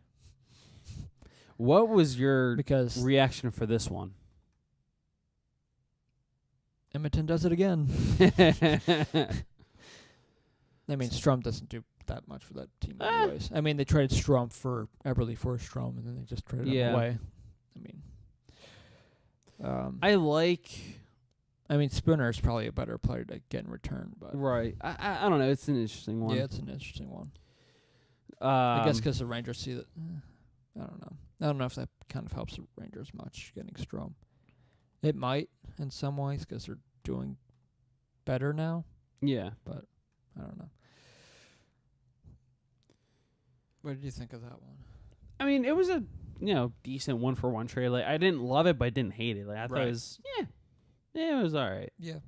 What was your reaction for this one? Edmonton does it again. I mean, Strome doesn't do that much for that team anyways. I mean, they traded Strome for Eberle for Strome, and then they just traded him away. I mean, Spooner is probably a better player to get in return, but right. I don't know. It's an interesting one. Yeah, it's an interesting one. I guess because the Rangers see that. I don't know. I don't know if that kind of helps the Rangers much getting Strome. It might in some ways because they're doing better now. Yeah, but I don't know. What did you think of that one? I mean, it was a decent 1-for-1 trade. Like, I didn't love it, but I didn't hate it. Like, I thought it was it was all right. Yeah,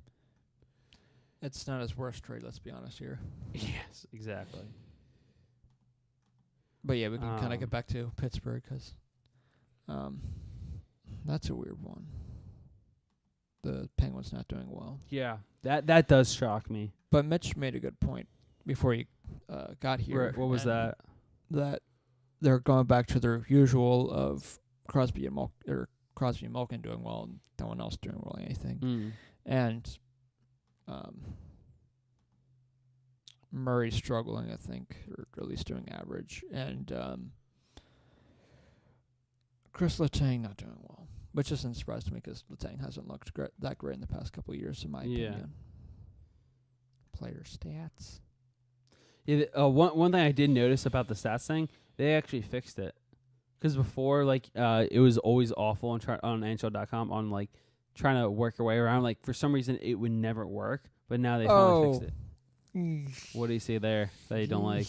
it's not his worst trade. Let's be honest here. Yes, exactly. But yeah, we can kind of get back to Pittsburgh because that's a weird one. The Penguins not doing well. Yeah, that does shock me. But Mitch made a good point before he got here. Right, what was that? That they're going back to their usual of Crosby and Malkin doing well and no one else doing really anything. And Murray's struggling, I think, or at least doing average. And Chris Letang not doing well, which isn't a surprise to me because Letang hasn't looked that great in the past couple of years, in my opinion. Player stats. Yeah, one thing I did notice about the stats thing, they actually fixed it. Because before, it was always awful on NHL.com on, trying to work your way around. Like, for some reason, it would never work. But now they finally fixed it. What do you see there that you don't like?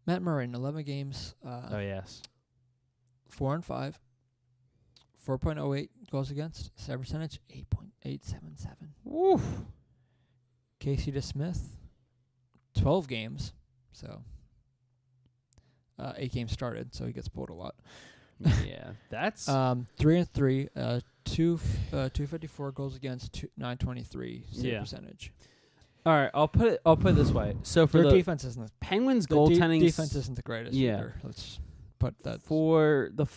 Matt Murray in 11 games. Yes. 4-5. 4.08 goals against. Save percentage 8.877. Woof. Casey DeSmith, 12 games. So 8 games started, so he gets pulled a lot. Yeah, that's 3-3, 254 goals against, 923 save percentage. all right. I'll put it this way. So for Their the defense isn't Penguins the goaltending, defense isn't the greatest either. Let's put that for the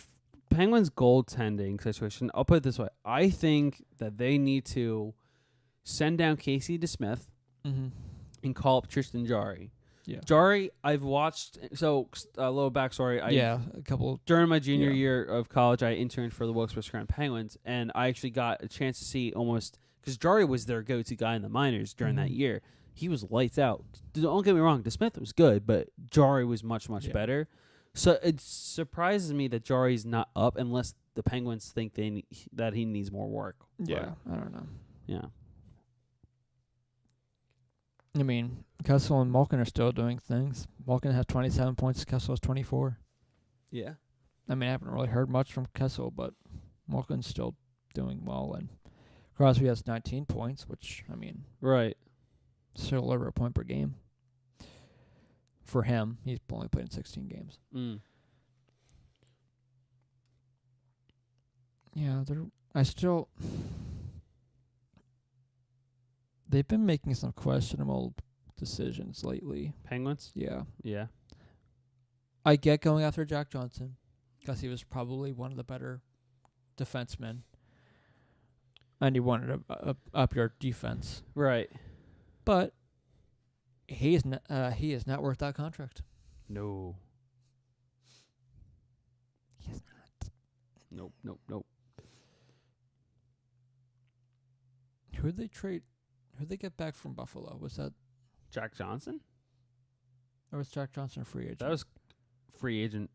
Penguins goaltending situation. I'll put it this way. I think that they need to send down Casey DeSmith and call up Tristan Jarry. Yeah. Jarry, I've watched. So a little backstory. A couple During my junior year of college, I interned for the Wilkes-Barre Scranton Penguins, and I actually got a chance to see almost because Jarry was their go-to guy in the minors during that year. He was lights out. Don't get me wrong, DeSmith was good, but Jarry was much better. So it surprises me that Jarry's not up unless the Penguins think that he needs more work. Yeah, I don't know. Yeah. I mean, Kessel and Malkin are still doing things. Malkin has 27 points. Kessel has 24. Yeah. I mean, I haven't really heard much from Kessel, but Malkin's still doing well. And Crosby has 19 points, which, I mean, right, still over a point per game. For him, he's only played in 16 games. Yeah, they've been making some questionable decisions lately. Penguins? Yeah. Yeah. I get going after Jack Johnson because he was probably one of the better defensemen. And he wanted to up your defense. Right. But he is not worth that contract. No. He is not. Nope. Who'd they trade? Who'd they get back from Buffalo? Was that Jack Johnson? Or was Jack Johnson a free agent? That was free agent.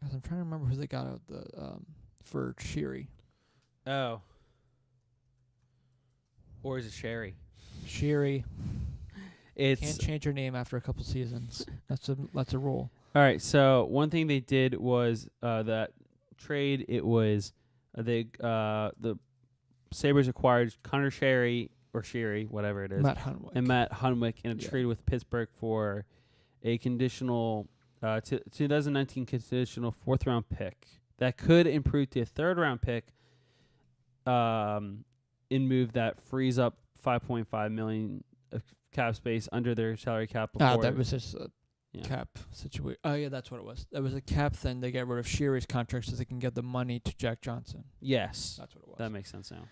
'Cause I'm trying to remember who they got out for Sheary. Oh. Or is it Sherry? Sheary. It's Can't change your name after a couple seasons. That's a rule. all right. So one thing they did was that trade. It was the Sabres acquired Connor Sherry or Sheary, whatever it is, Matt Hunwick. and Matt Hunwick in a trade with Pittsburgh for a conditional 2019 conditional 4th round pick that could improve to a 3rd round pick. In move that frees up $5.5 million of cap space under their salary cap. Before that was just a cap situation. Oh yeah, that's what it was. That was a cap thing. They get rid of Sheary's contract so they can get the money to Jack Johnson. Yes, That's what it was. that makes sense now.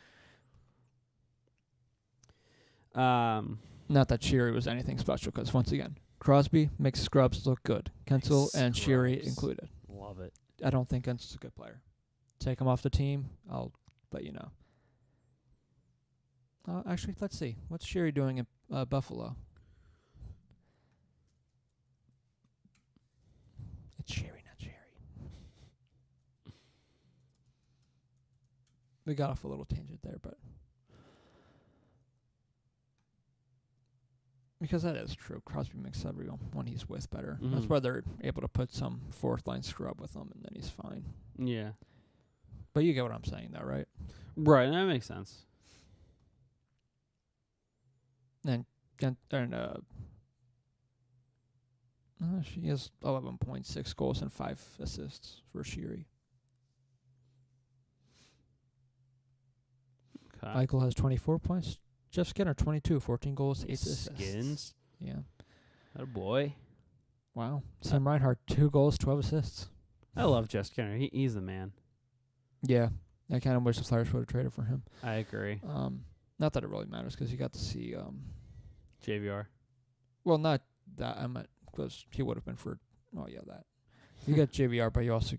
Not that Sheary was anything special, because once again, Crosby makes scrubs look good. Kensel and Sheary included. Love it. I don't think Kensel's a good player. Take him off the team. I'll let you know. Actually, let's see. What's Sheary doing in Buffalo? It's Sheary, not Sherry. We got off a little tangent there, but because that is true. Crosby makes everyone he's with better. That's why they're able to put some 4th line scrub with him, and then he's fine. Yeah. But you get what I'm saying, though, right? Right, that makes sense. And she has 11.6 goals and 5 assists for Sheary. Okay. Michael has 24 points. Jeff Skinner, 22, 14 goals, 8 assists. Skins? Yeah. That a boy. Wow. Sam Reinhart, 2 goals, 12 assists. I love Jeff Skinner. He's the man. Yeah. I kind of wish the Flyers would have traded for him. I agree. Not that it really matters because you got to see... JVR. Well, not that. I meant because he would have been for... Oh, yeah, that. You got JVR, but you also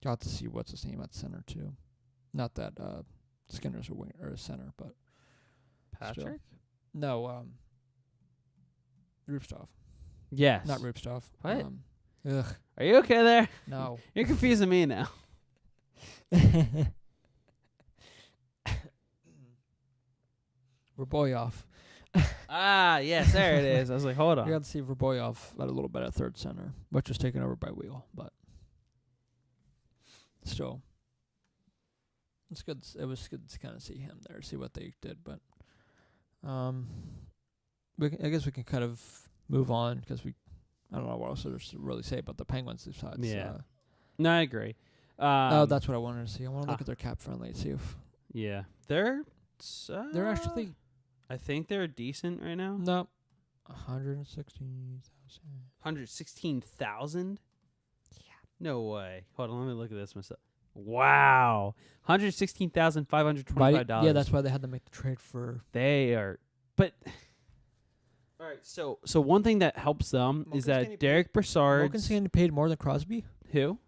got to see what's his name at center, too. Not that Skinner's a winger or a center, but... Patrick? Still. No, Rupstov. Yes. Not Rupstov. What? Ugh. Are you okay there? No. You're confusing me now. Verboyov. Yes, there it is. I was like, hold on. We got to see Verboyov at a little bit at 3rd center, which was taken over by Wheel, but still. It's good. It was good to kind of see him there, see what they did. But I guess we can kind of move on because I don't know what else there's to really say about the Penguins besides. Yeah. No, I agree. That's what I wanted to see. I want to look at their cap friendly and see if. Yeah, they're actually. I think they're decent right now. No, 116,000. 116,000. Yeah. No way. Hold on, let me look at this myself. Wow, $116,525. Yeah, that's why they had to make the trade for. They are, but. All right, so one thing that helps them is that Derek Brassard. Malkin's getting paid more than Crosby. Who?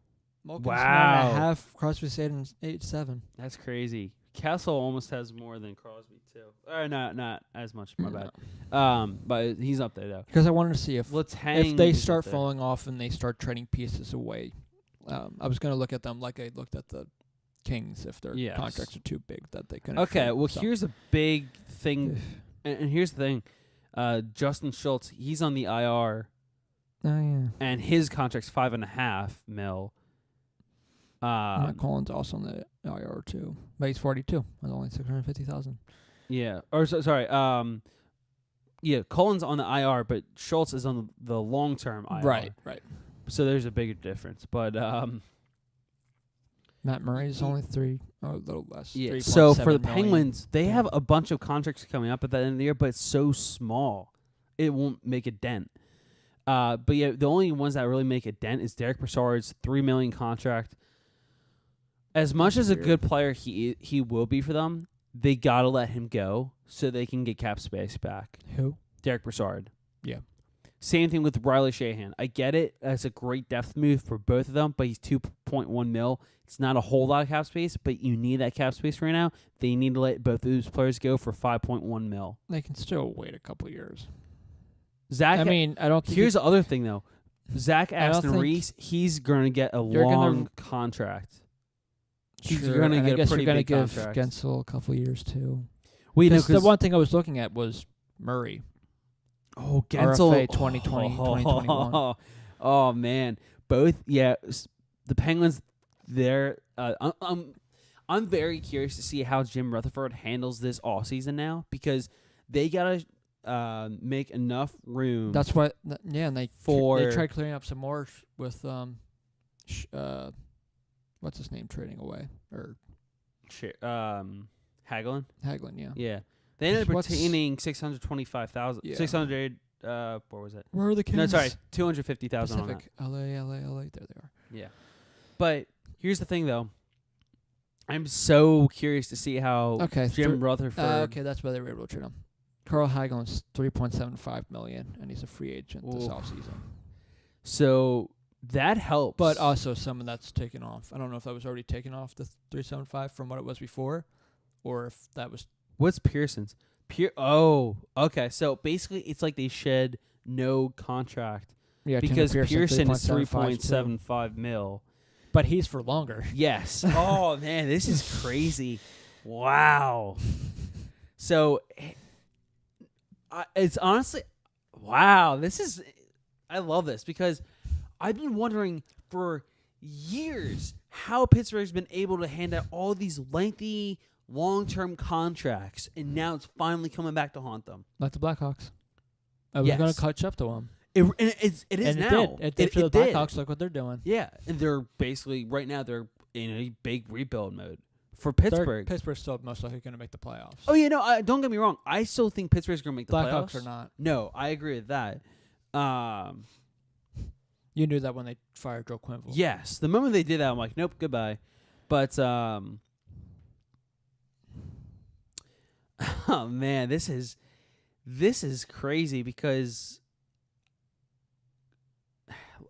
Malkin's Wow. half. Crosby's 8.7. That's crazy. Kessel almost has more than Crosby too. Not as much. My bad. But he's up there though. Because I wanted to see if they start there. falling off and they start trading pieces away. I was going to look at them like I looked at the Kings if their contracts are too big that they couldn't. Okay, well here's a big thing, and here's the thing. Justin Schultz, he's on the IR. Oh yeah. And his contract's $5.5 million. Matt Collins also on the IR too, but he's 42. That's only 650,000. Yeah, or sorry. Yeah, Collins on the IR, but Schultz is on the long-term IR. Right. So there's a bigger difference, but Matt Murray's only a little less. Yeah. So for the million. Penguins, they have a bunch of contracts coming up at the end of the year, but it's so small, it won't make a dent. But yeah, the only ones that really make a dent is Derek Brassard's $3 million contract. As much as a good player he will be for them, they gotta let him go so they can get cap space back. Who? Derek Brassard. Yeah. Same thing with Riley Shahan. I get it. That's a great depth move for both of them, but he's $2.1 million. It's not a whole lot of cap space, but you need that cap space right now. They need to let both of those players go for $5.1 million. They can still wait a couple years. Zach, I mean, I don't think here's the other thing, though. Zach Aston Reese, he's going to get a long contract. He's going to get a pretty big contract. Give Gensel a couple years, too. Well, the one thing I was looking at was Murray. Oh, Gensel. RFA 2020, 2021. Oh, man. Both, yeah. The Penguins, they're... I'm very curious to see how Jim Rutherford handles this offseason now, because they got to make enough room. That's what... Yeah, and they tried clearing up some more with... what's his name trading away? Or Hagelin? Hagelin, yeah. Yeah. They ended up retaining $625,000. Yeah. 600. What was it? Where are the Kings? No, sorry, $250,000 on that. Pacific. LA. There they are. Yeah. But here's the thing, though. I'm so curious to see how Jim Rutherford. Okay, that's why they were able to trade him. Carl Hagelin's $3.75 million, and he's a free agent this offseason. So that helps. But also some of that's taken off. I don't know if that was already taken off, the 375 from what it was before, or if that was... What's Pearson's? Oh, okay. So basically, it's like they shed no contract. Yeah, because Pearson is $3.75 million. But he's for longer. Yes. Oh, man, this is crazy. Wow. So, it's honestly, wow. I love this because I've been wondering for years how Pittsburgh's been able to hand out all these lengthy, long-term contracts, and now it's finally coming back to haunt them. Like the Blackhawks. I was going to catch up to them. It is now. It did for the Blackhawks. Look what they're doing. Yeah, and they're basically, right now, they're in a big rebuild mode. For Pittsburgh. Pittsburgh's still most likely going to make the playoffs. Oh, yeah, no, don't get me wrong. I still think Pittsburgh's going to make the playoffs. Blackhawks are not. No, I agree with that. You knew that when they fired Joe Quenneville. Yes. The moment they did that, I'm like, nope, goodbye. But, oh man, this is crazy because,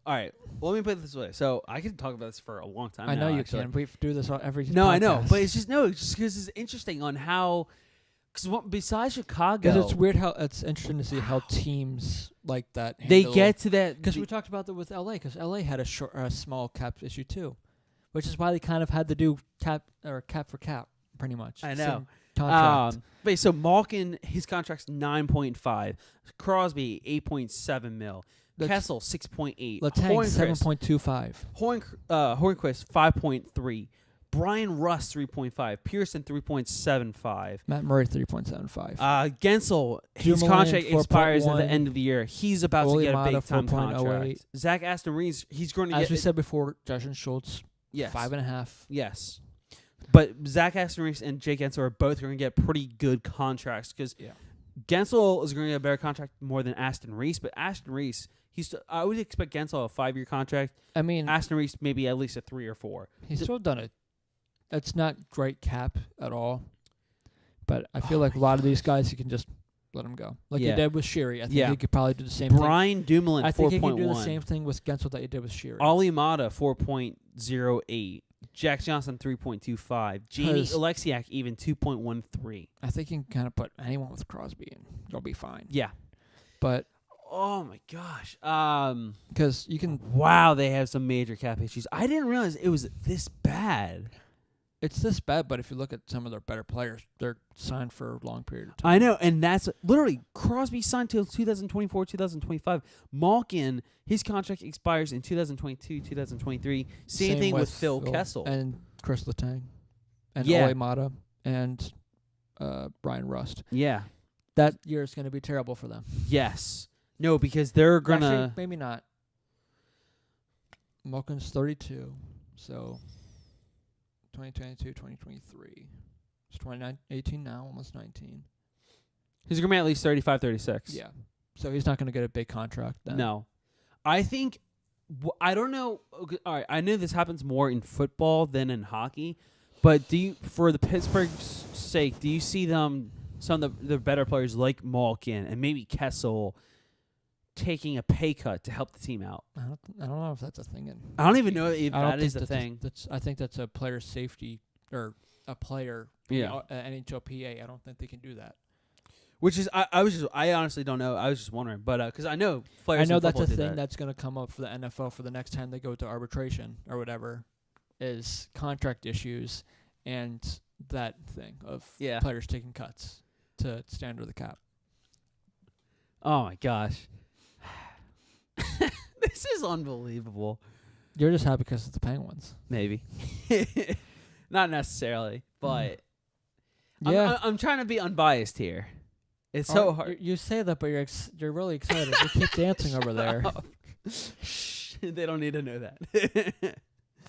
all right, well, let me put it this way. So I can talk about this for a long time. I know you actually. can. We do this every. No, podcast. I know, but it's just because it's interesting on how. Because besides Chicago, it's weird how it's interesting to see how teams like that they get to that. Because we talked about that with LA. Because LA had a small cap issue too, which is why they kind of had to do cap for cap, pretty much. I know. Contract. Wait, so Malkin, his contract's 9.5. Crosby, 8.7 mil. Kessel, 6.8. Letang, 7.25. Hornquist, 5.3. Brian Rust 3.5, Pearson 3.75, Matt Murray 3.75. Gensel, his Dumoulin, contract expires at the 4.1. end of the year. He's about to get a Olimata, big time 4.08. contract. Zach Aston Reese, he's going to get. As we said before, Justin Schultz, yes, 5.5. yes. But Zach Aston Reese and Jake Gensel are both going to get pretty good contracts because Gensel is going to get a better contract more than Aston Reese. But Aston Reese, I would expect Gensel a 5-year contract. I mean, Aston Reese maybe at least a 3 or 4. He's still done it. It's not great cap at all. But I feel like a lot of these guys, you can just let them go. Like you did with Sherry. I think you could probably do the same thing. Brian Dumoulin, 4.1. I think you can do the same thing with Gensel that you did with Sherry. Olimata, 4.08. Jack Johnson, 3.25. Jamie Alexiak, even 2.13. I think you can kind of put anyone with Crosby and you'll be fine. Yeah. But oh my gosh. Because you can. Wow, they have some major cap issues. I didn't realize it was this bad. It's this bad, but if you look at some of their better players, they're signed for a long period of time. I know, and that's literally Crosby signed till 2024, 2025. Malkin, his contract expires in 2022, 2023. Same thing with Phil Kessel. And Chris Letang. And Olimata and Brian Rust. Yeah. That year is going to be terrible for them. Yes. No, because they're going to... Actually, maybe not. Malkin's 32, so 2022, 2023. It's 2018 now, almost 19. He's going to be at least 35, 36. Yeah. So he's not going to get a big contract then. No. I think... I don't know. Okay, all right, I know this happens more in football than in hockey, but for the Pittsburgh's sake, do you see them, some of the better players like Malkin and maybe Kessel, taking a pay cut to help the team out? I don't know if that's a thing. I don't even know if that is a thing. I think that's a player safety or a player. NHLPA. I don't think they can do that. Which is, I honestly don't know. I was just wondering, but because I know players. I know that's a thing that's going to come up for the NFL for the next time they go to arbitration or whatever, is contract issues and that thing of players taking cuts to stand under the cap. Oh my gosh. This is unbelievable. You're just happy because it's the Penguins. Maybe. Not necessarily, but I'm trying to be unbiased here. It's so hard. You say that, but you're really excited. You keep dancing over there. They don't need to know that.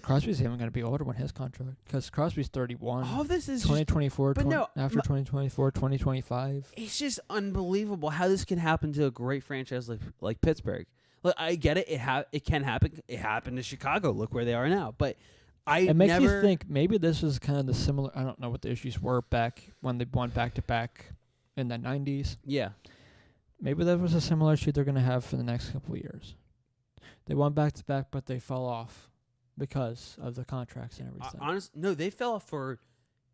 Crosby's even going to be older when his contract, because Crosby's 31. Oh, this is 2024. After 2024, 2025. It's just unbelievable how this can happen to a great franchise like Pittsburgh. Look, I get it. It can happen. It happened to Chicago. Look where they are now. But it makes you think maybe this is kind of the similar. I don't know what the issues were back when they won back-to-back in the 90s. Yeah. Maybe that was a similar issue they're going to have for the next couple of years. They won back-to-back, but they fell off because of the contracts and everything. No, they fell off for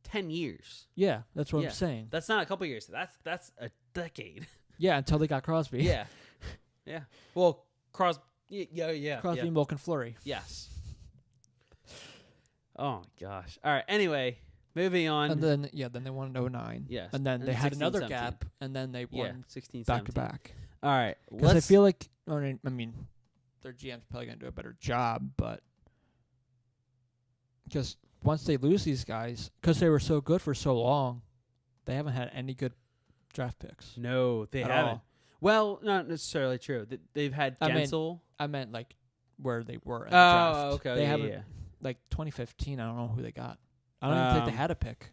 10 years. Yeah, that's what I'm saying. That's not a couple of years. That's a decade. Yeah, until they got Crosby. Yeah. Yeah. Well, Crosby. Yeah. Crosby, Malkin, Fleury. Yes. Oh, my gosh. All right. Anyway, moving on. And then they won in 09. Yes. And then they had 16, another 17. gap, and then they won 16, back-to-back. All right. Because I feel like, I mean, their GM's probably going to do a better job, but because once they lose these guys, because they were so good for so long, they haven't had any good draft picks. No, they haven't. All. Well, not necessarily true. They've had Gensel. I meant like where they were in the draft. Oh, okay. They haven't, like 2015, I don't know who they got. I don't even think they had a pick.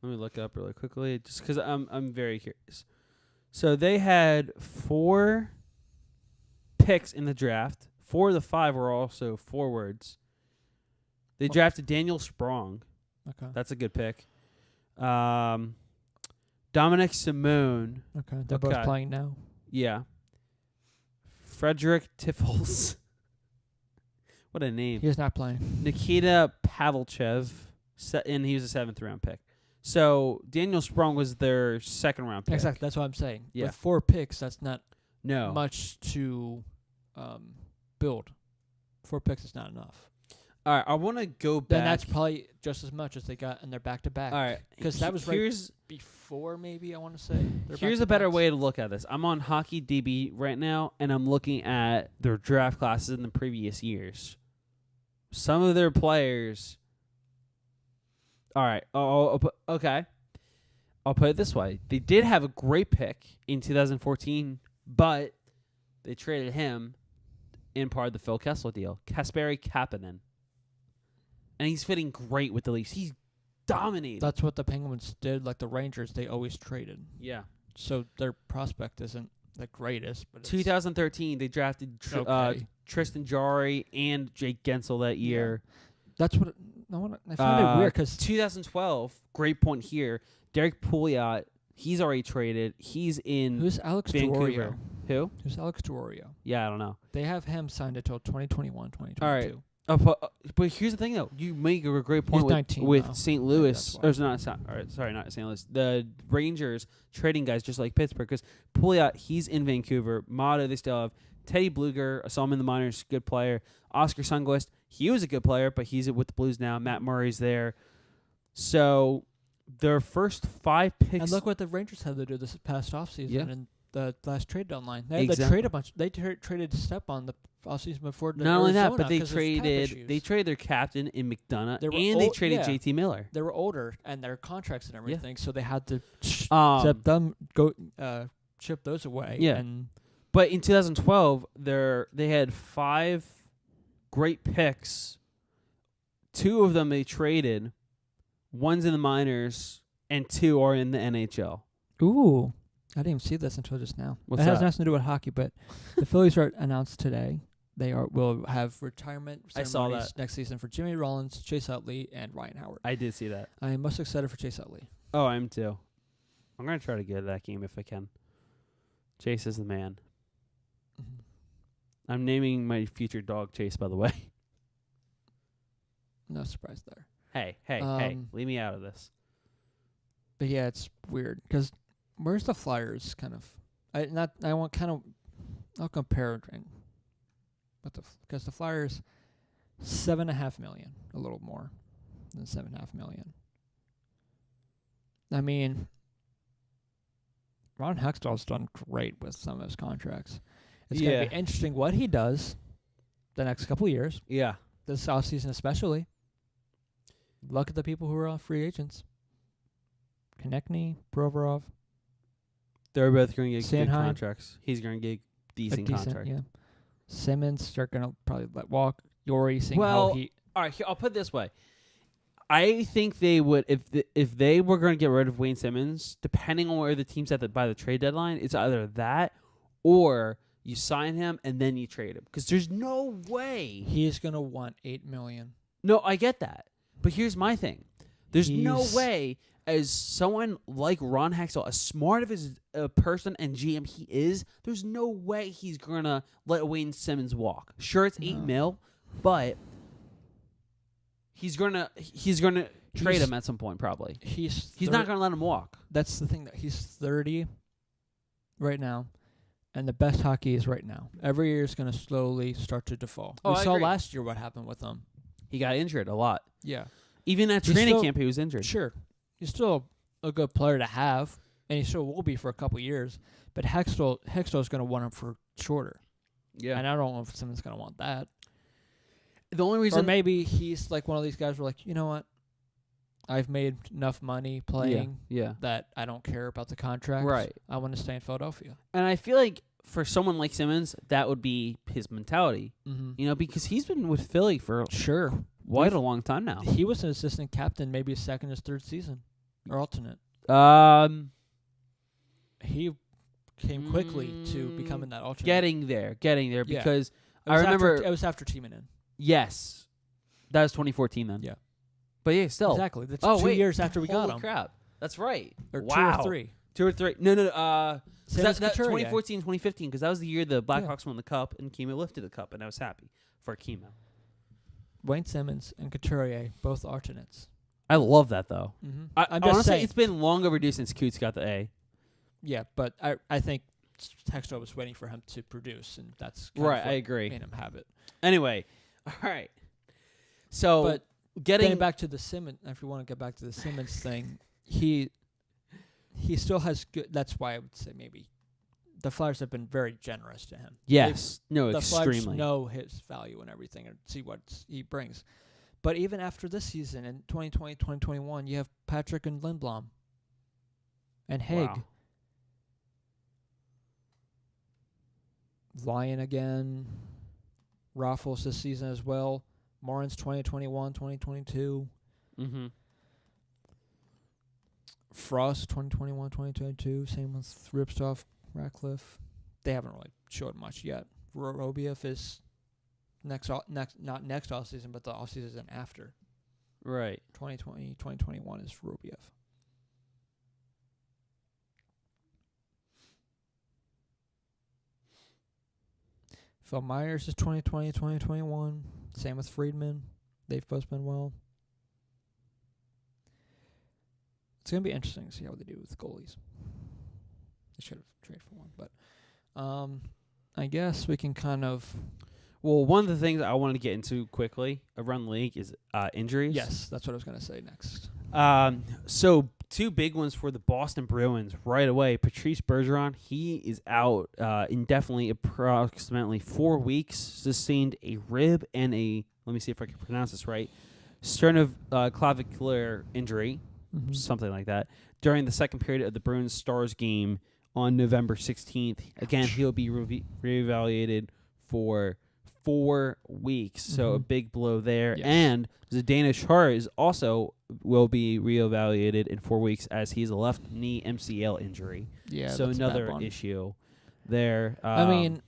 Let me look up really quickly, just because I'm very curious. So they had 4 picks in the draft. 4 of the 5 were also forwards. They drafted Daniel Sprong. Okay. That's a good pick. Dominic Simone. Okay. They're both playing now. Yeah. Frederick Tiffels. What a name. He's not playing. Nikita Pavelchev. And he was a 7th round pick. So Daniel Sprong was their 2nd round pick. Exactly. That's what I'm saying. Yeah. With 4 picks, that's not much to build. 4 picks is not enough. All right, I want to go back. Then that's probably just as much as they got in their back-to-back. All right, Because that was right before, maybe, I want to say. Here's a better way to look at this. I'm on Hockey DB right now, and I'm looking at their draft classes in the previous years. Some of their players. All right. Okay. I'll put it this way. They did have a great pick in 2014, but they traded him in part of the Phil Kessel deal. Kasperi Kapanen. And he's fitting great with the Leafs. He's dominating. That's what the Penguins did. Like the Rangers, they always traded. Yeah. So their prospect isn't the greatest. But 2013, they drafted Tristan Jarry and Jake Gensel that year. Yeah. That's what I found it weird because 2012, great point here. Derek Pouliot, he's already traded. He's in who's Alex Vancouver. Who? Who's Alex Diorio? Yeah, I don't know. They have him signed until 2021, 2022. All right. But here's the thing, though. You make a great point with St. Louis. Or not St. Louis. The Rangers trading guys just like Pittsburgh. Because Pouliot, he's in Vancouver. Mata, they still have. Teddy Bluger, I saw him in the minors, good player. Oscar Sundqvist, he was a good player, but he's with the Blues now. Matt Murray's there. So their first 5 picks. And look what the Rangers had to do this past offseason in the last trade deadline. They exactly. had to trade a bunch. They traded Step on the offseason before. Not only that, but they traded their captain in McDonough, they traded JT Miller. They were older, and their contracts and everything, so they had to chip those away. Yeah. But in 2012, they had 5 great picks. 2 of them they traded. One's in the minors, and 2 are in the NHL. Ooh. I didn't even see this until just now. What's it has that? nothing to do with hockey, but the Phillies are announced today. They will have retirement ceremonies next season for Jimmy Rollins, Chase Utley, and Ryan Howard. I did see that. I am most excited for Chase Utley. Oh, I am too. I'm going to try to get to that game if I can. Chase is the man. Mm-hmm. I'm naming my future dog Chase, by the way. No surprise there. Hey, leave me out of this. But yeah, it's weird because where's the Flyers? I'll compare it, because the Flyers $7.5 million, a little more than $7.5 million. I mean, Ron Hextall's done great with some of his contracts. It's going to be interesting what he does the next couple of years. Yeah. This offseason especially. Look at the people who are free agents. Konechny, Provorov. They're both going to get good Sanheim. contracts. He's going to get a decent contract. Yeah. Simmons, they're going to probably let walk. Yori, all right, I'll put it this way. I think they would, if they were going to get rid of Wayne Simmons, depending on where the team's at by the trade deadline, it's either that or you sign him and then you trade him. Because there's no way. He's going to want $8 million. No, I get that. But here's my thing. There's no way, as someone like Ron Hextall, as smart of a person and GM he is, there's no way he's going to let Wayne Simmons walk. Sure, it's $8 million, but he's going to trade him at some point probably. He's not going to let him walk. That's the thing. That he's 30 right now, and the best hockey is right now. Every year is going to slowly start to default. We saw last year what happened with him. He got injured a lot. Yeah. Even at training camp, he was injured. Sure. He's still a good player to have, and he still will be for a couple years. But Hextall's going to want him for shorter. Yeah. And I don't know if someone's going to want that. The only reason... Or maybe he's like one of these guys who are like, you know what? I've made enough money playing that I don't care about the contract. Right. I want to stay in Philadelphia. And I feel like for someone like Simmons, that would be his mentality. Mm-hmm. You know, because he's been with Philly for quite a long time now. He was an assistant captain maybe his second or third season. Or alternate. He came quickly to becoming that alternate. Getting there because I remember... It was after Timonen. Yes. That was 2014 then. Yeah. But yeah, still. Exactly. That's 2 years after we got him. Holy crap. That's right. Or wow. 2 or 3. 2 or 3. No. That 2014, 2015, because that was the year the Blackhawks won the Cup, and Kimo lifted the Cup, and I was happy for Kimo. Wayne Simmons and Couturier, both alternates. I love that, though. Mm-hmm. I'm just honestly, it's been long overdue since Coots got the A. Yeah, but I think Hextall was waiting for him to produce, and that's right. I agree. Made him have it. Anyway, all right. So But getting getting back to the Simmons, if you want to get back to the Simmons thing, he still has good. That's why I would say maybe the Flyers have been very generous to him. yes, no, The Flyers extremely. know his value and everything and see what he brings. But even after this season in 2020, 2021, you have Patrick and Lindblom and Haig. Wow. Lyon again. Raffles this season as well. Morin's 2021, 2022. Mm-hmm. Frost 2021, 2022. Same with Ripstov, Ratcliffe. They haven't really showed much yet. Robiev is not next off season, but the off season after. Right. 2020, 2021 is Robiev. Phil Myers is 2020, 2021. Same with Friedman. They've both been well. It's going to be interesting to see how they do with goalies. They should have traded for one. But I guess we can kind of... Well, one of the things I wanted to get into quickly around the league is injuries. Yes, that's what I was going to say next. So two big ones for the Boston Bruins right away. Patrice Bergeron, he is out indefinitely, approximately 4 weeks. Sustained a rib and a, let me see if I can pronounce this right, sternoclavicular injury, something like that, during the second period of the Bruins Stars game on November 16th. Again, he'll be reevaluated for 4 weeks, so a big blow there. Yes. And Zdeno Chara is also will be reevaluated in 4 weeks as he's a left knee MCL injury. Yeah, so that's a bad another one. issue there. I mean,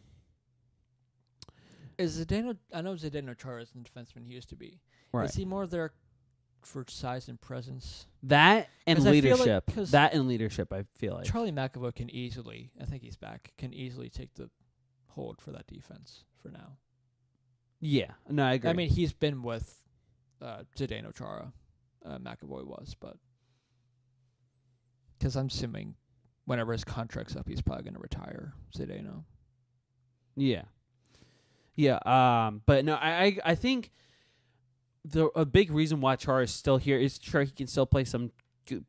is Zdeno? I know Zdeno Chara is the defenseman he used to be. right. Is he more there for size and presence? That and 'Cause I feel like- leadership. 'cause That and leadership, I feel like. Charlie McAvoy can easily, I think he's back, can easily take the hold for that defense for now. Yeah, no, I agree. I mean, he's been with Zdeno Chara. McAvoy was, but because I'm assuming whenever his contract's up, he's probably going to retire Zdeno. yeah. But no, I think a big reason why Chara is still here is sure he can still play some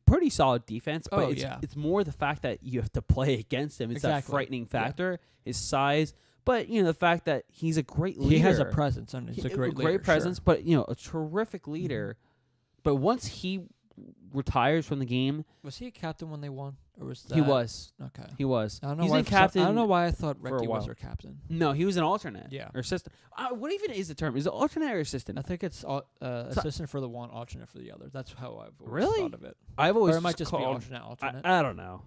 pretty solid defense, but it's more the fact that you have to play against him. It's that frightening factor, his size. But, the fact that he's a great leader. He has a presence, and he's a great leader. Great presence, but, a terrific leader. But once he retires from the game... Was he a captain when they won? Or was that... He was. Okay. He was. I don't know He's why been captain. I don't know why I thought for a Recchi was while. their captain. No, he was an alternate. Yeah. Or assistant. What even is the term? Is it alternate or assistant? I think it's assistant for the one, alternate for the other. That's how I've always Really? thought of it. I've always Or it might just be called, alternate. I don't know.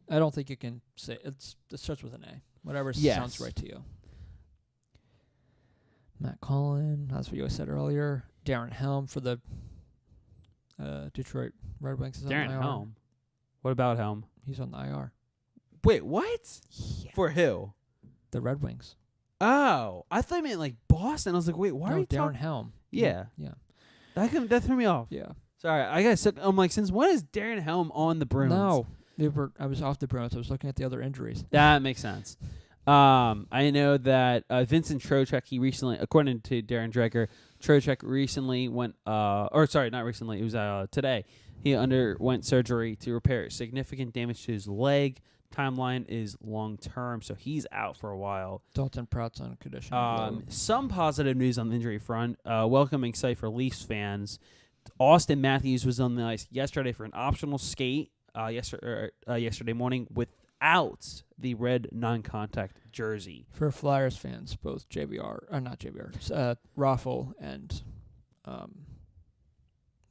I don't think you can say it starts with an A. Whatever Yes. sounds right to you. Matt Collin, that's what you said earlier. Darren Helm for the Detroit Red Wings is on Darren the IR. Helm. What about Helm? He's on the IR. Wait, what? Yeah. For who? The Red Wings. Oh, I thought you meant like Boston. I was like, wait, why are you Darren talking? Helm. Yeah. Yeah. That threw me off. Yeah. Sorry, I guess I'm like, since when is Darren Helm on the Bruins? No. I was off the Bruins. I was looking at the other injuries. That makes sense. I know that Vincent Trocheck, he recently, according to Darren Dreger, Trocheck recently went, not recently, it was today. He underwent surgery to repair significant damage to his leg. Timeline is long term, so he's out for a while. Dalton Prout's on condition. Some positive news on the injury front. Welcoming sight for Leafs fans. Austin Matthews was on the ice yesterday for an optional skate yesterday morning without the red non-contact jersey. For Flyers fans, both Raffle and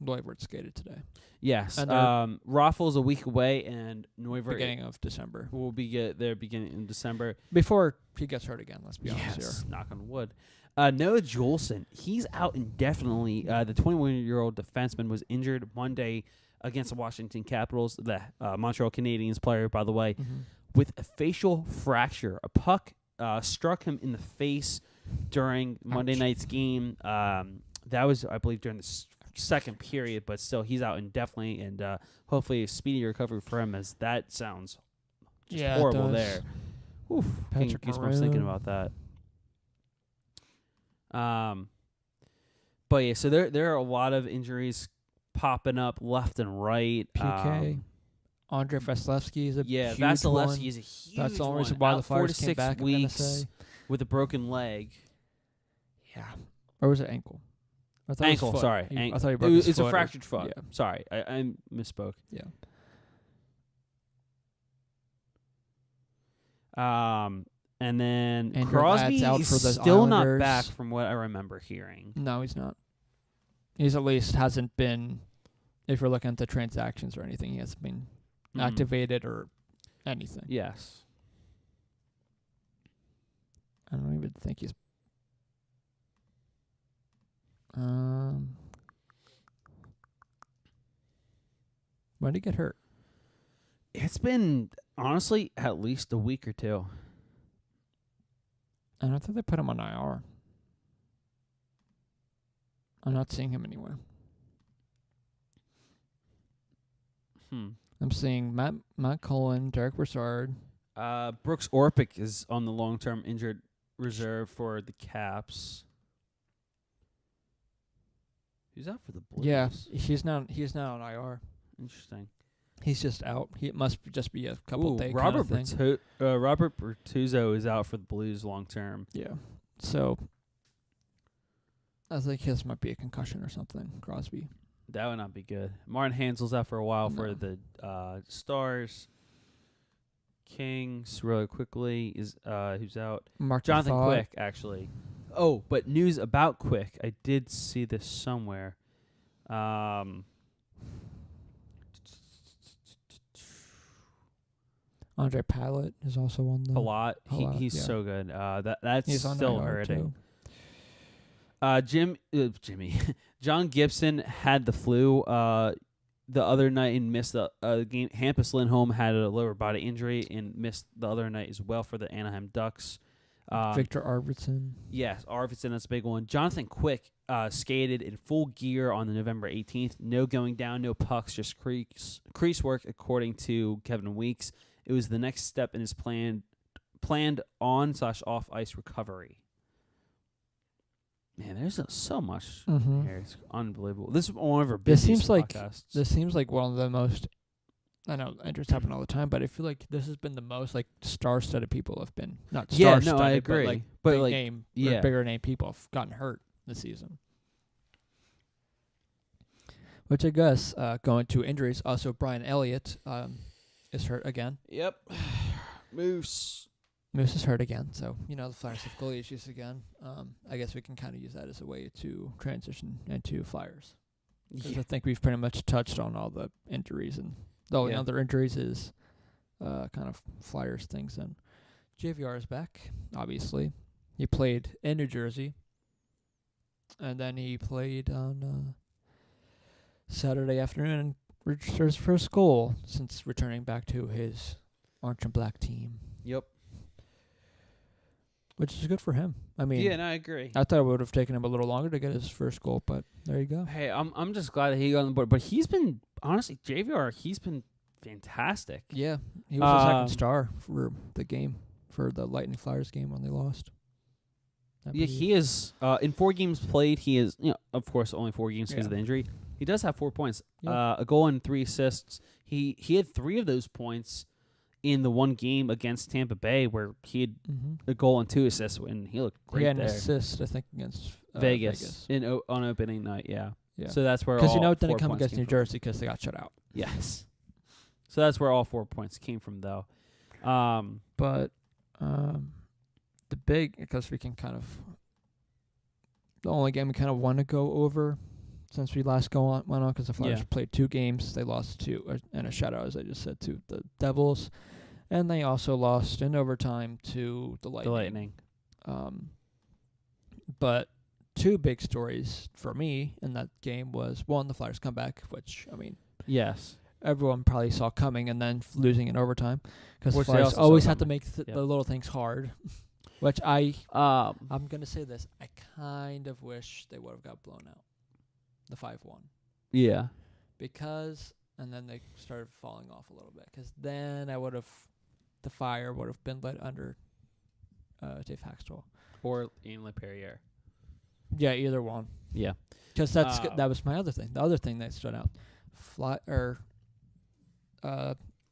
Neuvert skated today. Yes. And Raffle's a week away, and Neuvert beginning of December. will be there beginning in December. Before he gets hurt again, let's be honest here. Knock on wood. Noah Juleson, he's out indefinitely. The 21-year-old defenseman was injured Monday against the Washington Capitals, the Montreal Canadiens player, by the way, with a facial fracture. A puck struck him in the face during Monday night's game. That was, I believe, during the second period, but still, he's out indefinitely, and hopefully a speedy recovery for him, as that sounds just horrible there. Oof, Patrick goosebumps Maroon. thinking about that. But yeah, so there are a lot of injuries popping up left and right. PK. Andre Vasilevsky is a huge Vasilevsky one. is a huge That's the only one. reason why Out the 4 Flyers to came 6 back, I'm gonna weeks say. with a broken leg. Yeah. Or was it ankle? I thought it was Ankle, foot. sorry. I thought he broke his It's foot a fractured foot. Yeah. Sorry, I misspoke. Yeah. And then Andrew Crosby Ladd's out is for the still not Islanders. back from what I remember hearing. No, he's not. He's at least hasn't been, if you're looking at the transactions or anything, he hasn't been activated or anything. Yes. I don't even think he's. When did he get hurt? It's been, honestly, at least a week or two. I don't think they put him on IR. I'm not seeing him anywhere. I'm seeing Matt Cullen, Derek Brassard. Brooks Orpik is on the long-term injured reserve for the Caps. He's out for the Blues. Yeah, he's not on IR. Interesting. He's just out. He must just be a couple day Robert kind of thing. Robert Bertuzzo is out for the Blues long term. Yeah. So I think his might be a concussion or something. Crosby. That would not be good. Martin Hansel's out for a while for No. the Stars. Kings, really quickly, is who's out. Mark Jonathan Defoe. Quick, actually. Oh, but news about Quick. I did see this somewhere. Andre Pallett is also on the A lot. Palat, He's yeah. so good. That's He's on still IR hurting. too. Jimmy, John Gibson had the flu the other night and missed the game. Hampus Lindholm had a lower body injury and missed the other night as well for the Anaheim Ducks. Victor Arvidsson. Yes, Arvidsson, that's a big one. Jonathan Quick skated in full gear on the November 18th. No going down, no pucks, just crease work, according to Kevin Weeks. It was the next step in his planned on/off ice recovery. Man, there's so much here. It's unbelievable. This is one of our busiest podcasts. This seems like one of the most. I know injuries happen all the time, but I feel like this has been the most like star-studded people have been not star-studded. Yeah, no, I agree. But But big like, name, yeah. bigger name people have gotten hurt this season. Which I guess going to injuries. Also, Brian Elliott is hurt again. Yep. Moose is hurt again, so the Flyers have goalie issues again. I guess we can kind of use that as a way to transition into Flyers. Because I think we've pretty much touched on all the injuries, and the only other injuries is kind of Flyers things. And JVR is back, obviously. He played in New Jersey, and then he played on Saturday afternoon and registered his first goal since returning back to his orange and black team. Yep. Which is good for him. I mean, yeah, no, I agree. I thought it would have taken him a little longer to get his first goal, but there you go. Hey, I'm just glad that he got on the board. But he's been, honestly, JVR, he's been fantastic. Yeah, he was the second star for the game, for the Lightning Flyers game when they lost. Yeah, he is. In 4 games played, he is, of course, only 4 games because of the injury. He does have 4 points, a goal and 3 assists. He had 3 of those points in the one game against Tampa Bay where he had a goal and 2 assists, and he looked great there. He had an assist, I think, against Vegas. On opening night, yeah. Yeah. So that's where because all it didn't 4 come points against came New from. Jersey because they got shut out. Yes. So that's where all 4 points came from, though. But the big, because we can kind of, the only game we kind of want to go over since we last went on, because the Flyers played 2 games. They lost 2 and a shutout, as I just said, to the Devils. And they also lost in overtime to the Lightning. But 2 big stories for me in that game was, one, the Flyers comeback, which, I mean, Yes. everyone probably saw coming, and then losing in overtime. Because the Which they Flyers also always saw have to coming. make the little things hard. Which I'm going to say this. I kind of wish they would have got blown out. The 5-1. Yeah. Because, and then they started falling off a little bit. Because then the fire would have been lit under Dave Haxtell. Or Ian LePerriere. Yeah, either one. Yeah. Because that was my other thing. The other thing that stood out, the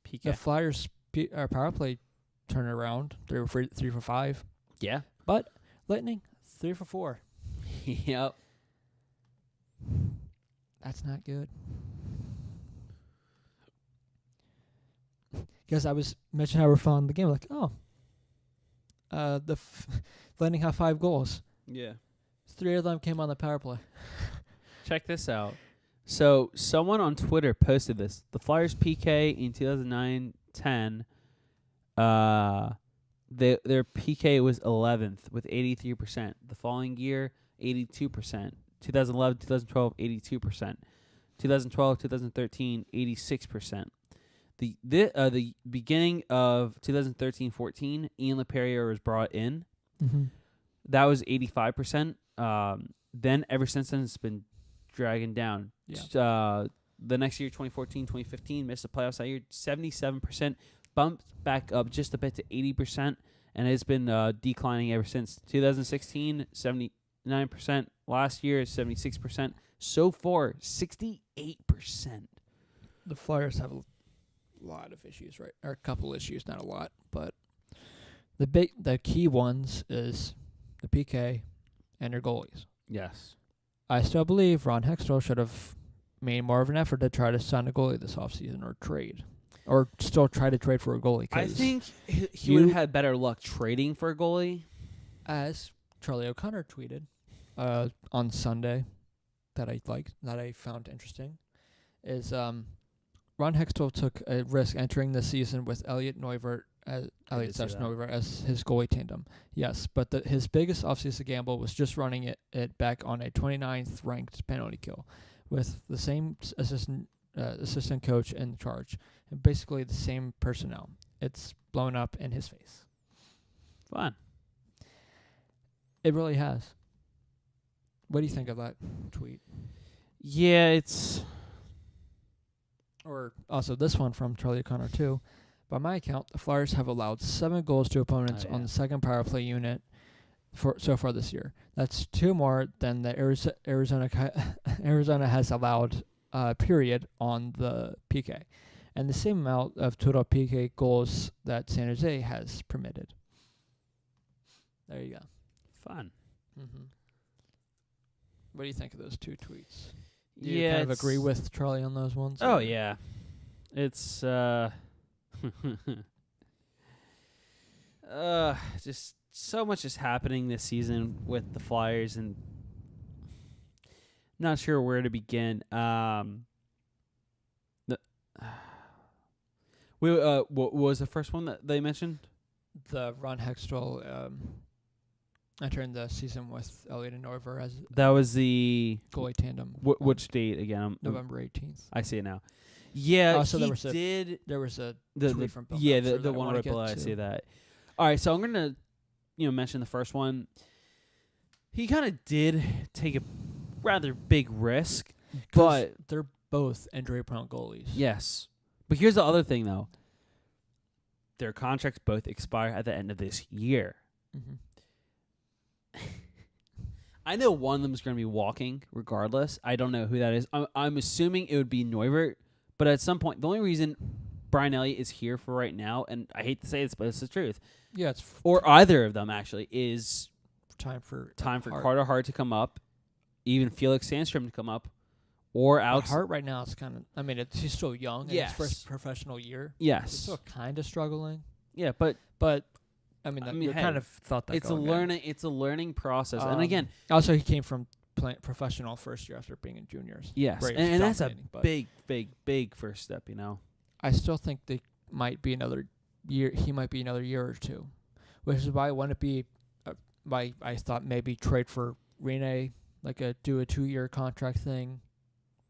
PK. Flyers power play turnaround 3 for 5. Yeah. But Lightning 3 for 4. Yep. That's not good. Because I was mentioning how we're following the game, like, the Lightning have 5 goals. Yeah. 3 of them came on the power play. Check this out. So someone on Twitter posted this. The Flyers PK in 2009-10, their PK was 11th with 83%. The following year, 82%. 2011, 2012, 82%. 2012, 2013, 86%. The beginning of 2013-14, Ian LePerrier was brought in. Mm-hmm. That was 85%. Then ever since then, it's been dragging down. Yeah. The next year, 2014-2015, missed the playoffs that year. 77%, bumped back up just a bit to 80%, and it's been declining ever since. 2016, 79%. Last year, 76%. So far, 68%. The Flyers have a lot of issues, right? Or a couple issues, not a lot, but the key ones is the PK and their goalies. Yes. I still believe Ron Hextall should have made more of an effort to try to sign a goalie this offseason or trade. Or still try to trade for a goalie. I think he would have had better luck trading for a goalie. As Charlie O'Connor tweeted on Sunday that I found interesting is Ron Hextall took a risk entering the season with Elliot Neuvert as his goalie tandem. Yes, but his biggest offseason gamble was just running it back on a 29th ranked penalty kill with the same assistant coach in charge and basically the same personnel. It's blown up in his face. Fun. It really has. What do you think of that tweet? Yeah, it's... Or also this one from Charlie O'Connor too. By my account, the Flyers have allowed 7 goals to opponents on the second power play unit so far this year. That's 2 more than the Arizona has allowed, period, on the PK, and the same amount of total PK goals that San Jose has permitted. There you go. Fun. Mm-hmm. What do you think of those 2 tweets? Do Yeah, you kind of agree with Charlie on those ones? Oh, yeah. It's just so much is happening this season with the Flyers, and not sure where to begin. What was the first one that they mentioned? The Ron Hextall entering the season with Elliot and Neuver as that was the goalie tandem. Which date again? November 18th. I see it now. Yeah, so he there was a the tweet from Bill yeah Meltzer the one right below. I see that. All right, so I'm gonna mention the first one. He kind of did take a rather big risk, but they're both injury-prone goalies. Yes, but here's the other thing though. Their contracts both expire at the end of this year. Mm-hmm. I know one of them is going to be walking regardless. I don't know who that is. I'm assuming it would be Neuvert, but at some point, the only reason Brian Elliott is here for right now, and I hate to say this, but it's the truth. Yeah, or either of them actually is time for Carter Hart to come up, even Felix Sandstrom to come up, or Alex Hart right now is kind of. I mean, he's still young. Yes. In his first professional year. Yes, he's still kind of struggling. Yeah, but. I mean, hey, kind of thought that it's a learning process, and again, also he came from professional first year after being in juniors. Yes, and that's a big first step. I still think they might be another year. He might be another year or 2, which is why I want to be. Why I thought maybe trade for Rene, do a 2-year contract thing,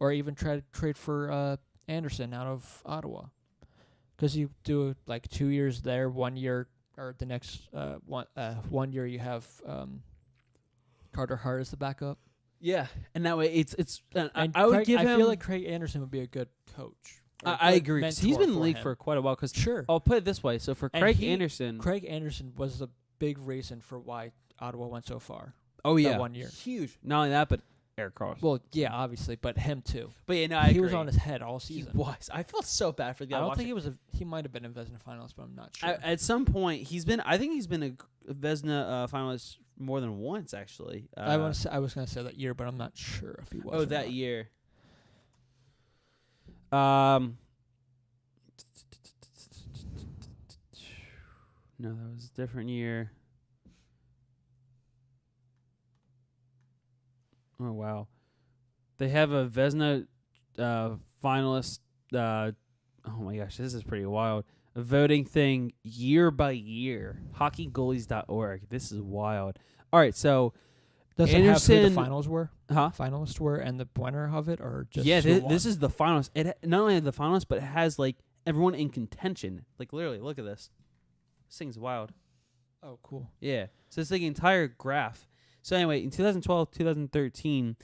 or even try to trade for Anderson out of Ottawa, because you do 2 years there, 1 year. Or the next 1 year you have Carter Hart as the backup. Yeah, and that way it's. I would give him. I feel like Craig Anderson would be a good coach. I agree. He's been in the league for quite a while. Cause sure, I'll put it this way. So for Craig Anderson was the big reason for why Ottawa went so far. Oh yeah, 1 year. huge. Not only that, but Eric Carlson. Well, yeah, obviously, but him too. But yeah, no, He was on his head all He season. was. I felt so bad for the guy. I don't think he might have been a Vezina finalist, but I'm not sure. At some point, I think he's been a Vezina finalist more than once, actually. I was going to say that year, but I'm not sure if he was. Oh, that not. year. No, that was a different year. Oh wow, they have a Vezina finalist. Oh my gosh, this is pretty wild. A voting thing year by year. HockeyGoalies.org. This is wild. All right, so does Anderson, it have who the finals were? Huh? Finalists were and the winner of it, or just this is the finals. It not only the finalists, but it has like everyone in contention. Like literally, look at this. This thing's wild. Oh, cool. Yeah. So it's like an entire graph. So anyway, in 2012, 2013,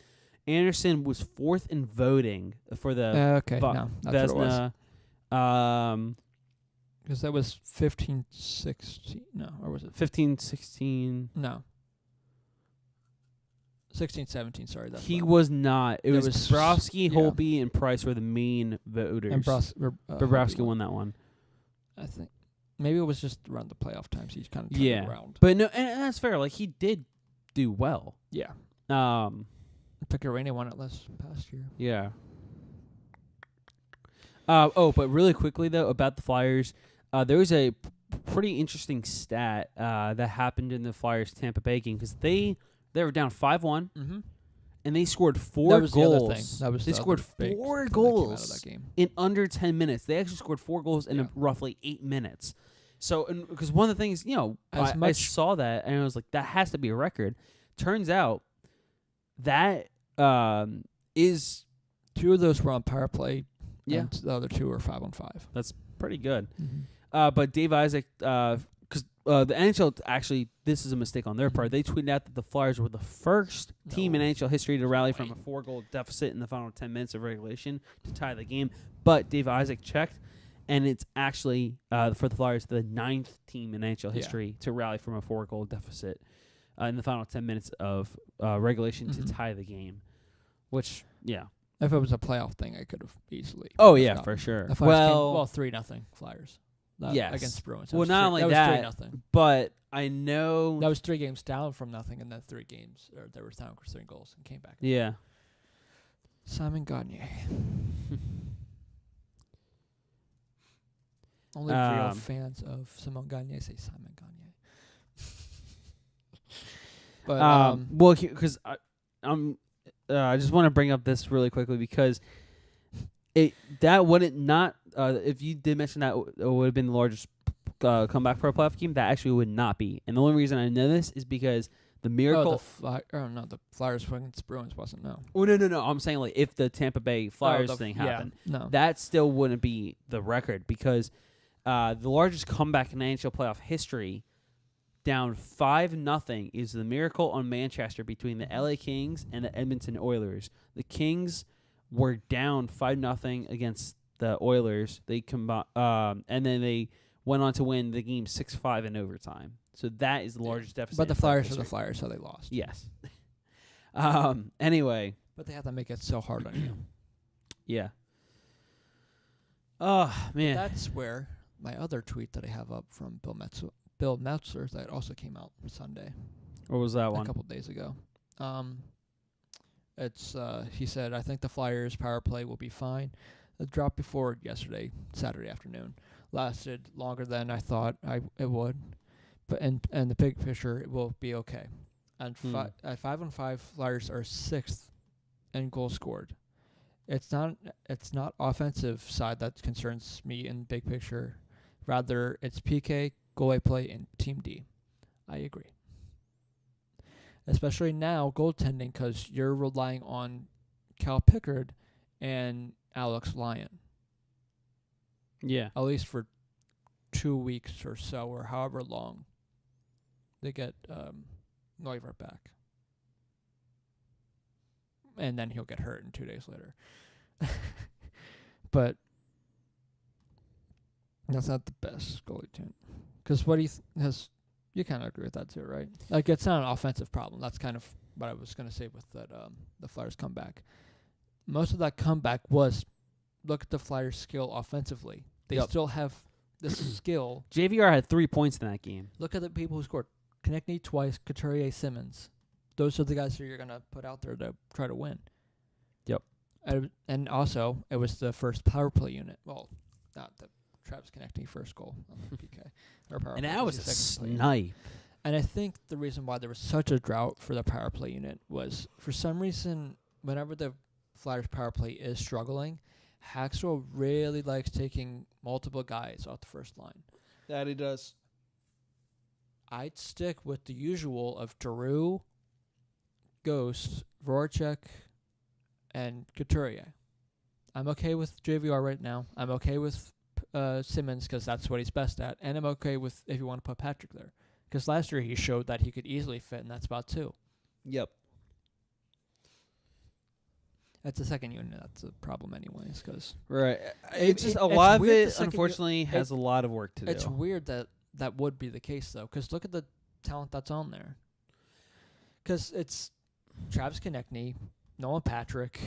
Anderson was fourth in voting for the no, that's what it Vezina. Because that was 15, 16. No, or was it 15, 16? No. 16, 17. Sorry, He was not. It was Bobrovsky, yeah. Holtby, and Price were the main voters. And Bobrovsky won that one. I think maybe it was just around the playoff times. He's kind of turned it around. But no, and that's fair. Like he did do well. Yeah. Pecorino won it last past year. Yeah. But really quickly though about the Flyers, there was a pretty interesting stat that happened in the Flyers Tampa Bay game because they were down 5-1, and they scored 4 goals. The other thing. That was they scored 4 goals out of that game. in under 10 minutes. They actually scored 4 goals in roughly 8 minutes. So, because one of the things, I saw that and I was like, that has to be a record. Turns out that is 2 of those were on power play. Yeah, and the other 2 were 5-on-5. That's pretty good. But Dave Isaac, because the NHL actually, this is a mistake on their part. They tweeted out that the Flyers were the first team in NHL history to rally from a 4-goal deficit in the final 10 minutes of regulation to tie the game. But Dave Isaac checked, and it's actually for the Flyers the 9th team in NHL history to rally from a 4-goal deficit in the final 10 minutes of regulation to tie the game. Which, yeah. If it was a playoff thing, I could have easily. Oh yeah, for sure. 3-0 Flyers. Yes, against Bruins. Well, not only that, 3-0. but I know that was 3 games down from nothing, and then 3 games, or they were down for 3 goals and came back. Yeah. Simon Gagne. Only real fans of Simon Gagne say Simon Gagne. But because I just want to bring up this really quickly because that wouldn't not if you did mention that it would have been the largest comeback for a playoff game, that actually would not be. And the only reason I know this is because the Miracle. The Flyers against Bruins wasn't no. Oh no! I'm saying like if the Tampa Bay Flyers thing happened, that still wouldn't be the record because the largest comeback in NHL playoff history, down 5-0, is the Miracle on Manchester between the LA Kings and the Edmonton Oilers. The Kings were down 5-0 against the Oilers. They and then they went on to win the game 6-5 in overtime. So that is the largest deficit. But the Flyers are the Flyers, so they lost. Yes. Anyway. But they have to make it so hard on you. Yeah. Oh, man. But that's where my other tweet that I have up from Bill Meltzer that also came out Sunday. What was that one? A couple days ago. It's he said, I think the Flyers power play will be fine. The drop before yesterday, Saturday afternoon, lasted longer than I thought it would. But and the big picture, it will be okay. And at 5-on-5, Flyers are 6th in goals scored. It's not offensive side that concerns me in big picture. Rather, it's PK, goalie play, and Team D. I agree. Especially now, goaltending, because you're relying on Cal Pickard and Alex Lyon. Yeah. At least for 2 weeks or so, or however long they get Neuver back. And then he'll get hurt 2 days later. But that's not the best goalie team. Because what he has You kind of agree with that too, right? Like, it's not an offensive problem. That's kind of what I was going to say with that the Flyers comeback. Most of that comeback was, look at the Flyers' skill offensively. They still have this skill. JVR had 3 points in that game. Look at the people who scored. Konechny twice, Couturier, Simmons. Those are the guys who you're going to put out there to try to win. Yep. And also, it was the first power play unit. Well, not the Travis Konechny first goal on the PK. Or power And play. that was a snipe. And I think the reason why there was such a drought for the power play unit was, for some reason, whenever the Flyers power play is struggling, Haxtell really likes taking multiple guys off the first line. That he does. I'd stick with the usual of Giroux, Ghost, Voracek, and Couturier. I'm okay with JVR right now. I'm okay with Simmons because that's what he's best at. And I'm okay with if you want to put Patrick there. Because last year he showed that he could easily fit in that spot too. Yep. That's the second unit. That's a problem anyways. Cause right. It's just a lot of it, unfortunately, has a lot of work to do. It's weird that would be the case, though, because look at the talent that's on there. Because it's Travis Konechny, Nolan Patrick,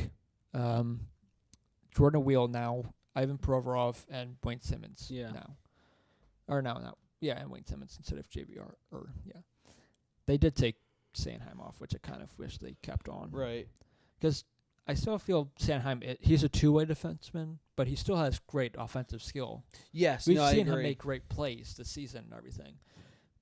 Jordan Wheel now, Ivan Provorov, and Wayne Simmons now. Or now. Yeah, and Wayne Simmons instead of JVR. They did take Sanheim off, which I kind of wish they kept on. Right. Because I still feel Sanheim, he's a two-way defenseman, but he still has great offensive skill. Yes, We've seen him make great plays this season and everything.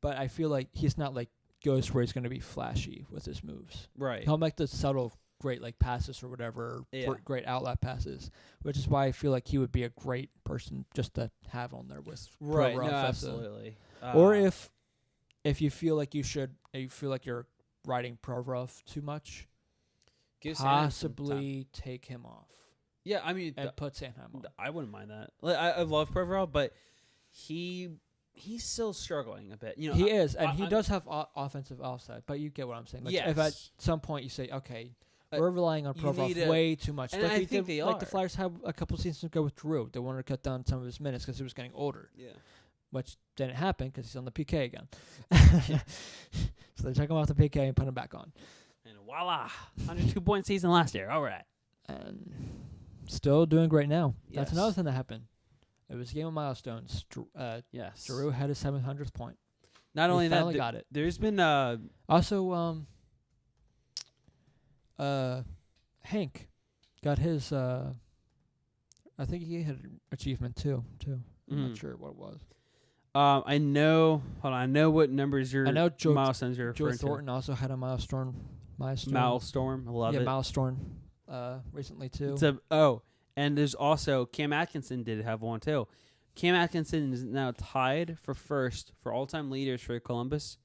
But I feel like he's not like Ghost where he's going to be flashy with his moves. Right. He'll make the subtle great like passes or whatever, great outlet passes, which is why I feel like he would be a great person just to have on there with right. No, absolutely. Or if you feel like you feel like you're riding Provorov too much, possibly take him off. Yeah, I mean, and put Sanheim on. I wouldn't mind that. Like, I love Provorov, but he's still struggling a bit. You know, he is, and he does have offensive offside. But you get what I'm saying. Like, yes. If at some point you say, okay, we're relying on Provorov way too much. And like I think they are. Like the Flyers had a couple seasons ago with Giroux. They wanted to cut down some of his minutes because he was getting older. Yeah. Which didn't happen because he's on the PK again. So they took him off the PK and put him back on. And voila, 102-point season last year. All right. And still doing great now. Yes. That's another thing that happened. It was a game of milestones. Yes. Giroux had his 700th point. Not only that, got it. There's been also Hank got his. I think he had an achievement too. I'm not sure what it was. I know. Hold on. I know what numbers your milestones you're referring to. Joe Thornton also had a milestone. Milestone. I love it. Yeah, milestone. Recently too. And there's also Cam Atkinson did have one too. Cam Atkinson is now tied for first for all-time leaders for Columbus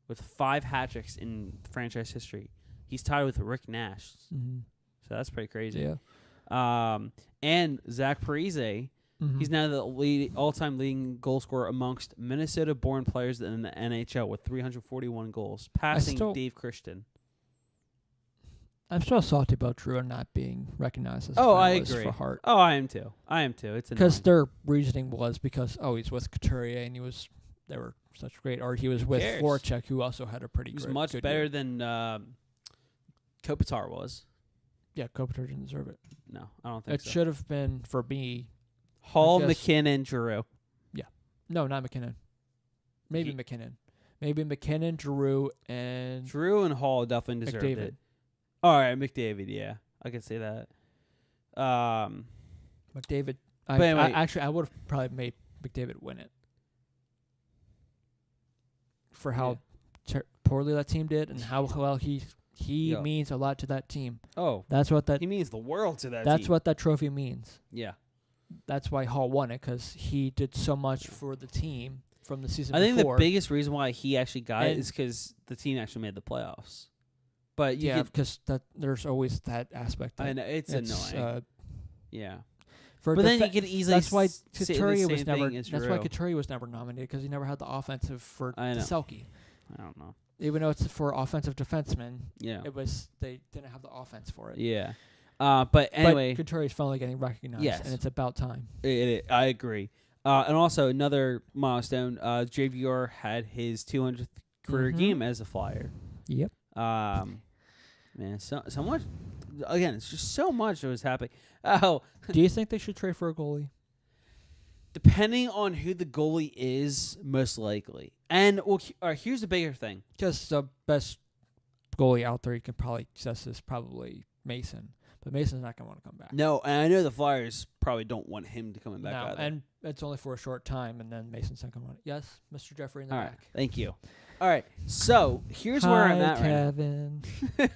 with 5 hat tricks in franchise history. He's tied with Rick Nash. Mm-hmm. So that's pretty crazy. Yeah. And Zach Parise, he's now the all-time leading goal scorer amongst Minnesota-born players in the NHL with 341 goals, passing Dave Christian. I'm still salty about Drew not being recognized as I agree. For Hart. Oh, I am too. It's because their reasoning was because he's with Couturier and they were such great, or he was with Voracek, who also had a pretty. He was much better year. Than Kopitar was. Yeah, Kopitar didn't deserve it. No, I don't think so. It should have been for me. Hall, McKinnon, Giroux. Yeah, no, not McKinnon. Maybe McKinnon. Maybe McKinnon, Giroux, and Hall definitely deserved McDavid. it. All right, McDavid, yeah. I can say that. McDavid. Anyway, I would have probably made McDavid win it. For how poorly that team did and how well he means a lot to that team. Oh. He means the world to that team. That's what that trophy means. Yeah. That's why Hall won it, because he did so much for the team from the season before. I think the biggest reason why he actually got it is because the team actually made the playoffs. But because there's always that aspect. I know it's annoying. Yeah, but then you could easily. That's why Couturier was never. That's why Couturier was never nominated, because he never had the offensive for Selke. I don't know. Even though it's for offensive defensemen, they didn't have the offense for it. Yeah, but anyway, Couturier's finally getting recognized, and it's about time. I agree. And also another milestone, JVR had his 200th career game as a Flyer. Yep. Man, so much. Again, it's just so much that was happening. Oh, Do you think they should trade for a goalie? depending on who the goalie is, most likely. And well, here's the bigger thing. Because the best goalie out there you can probably assess is probably Mason. But Mason's not going to want to come back. No, and I know the Flyers probably don't want him to come back No, either. and it's only for a short time, and then Mason's not going to want it. Yes, Mr. Jeffrey in the All back. right, thank you. All right, so here's where I'm at Kevin. right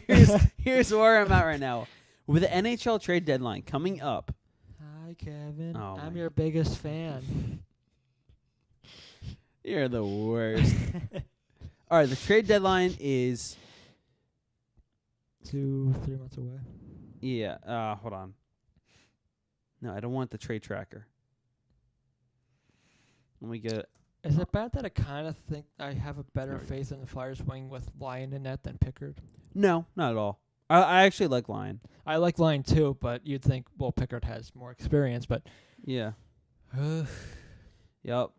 now. Here's where I'm at right now. With the NHL trade deadline coming up. Hi, Kevin. Oh I'm my- your biggest fan. You're the worst. All right, the trade deadline is 2-3 months away. yeah. Hold on. No, I don't want the trade tracker. Let me get it. Is it bad that I kind of think I have a better There we go. faith in the Flyers wing with Lyon in net than Pickard? No, not at all. I actually like Lyon. I like Lyon too, but you'd think, well, Pickard has more experience, but Yeah. Yep.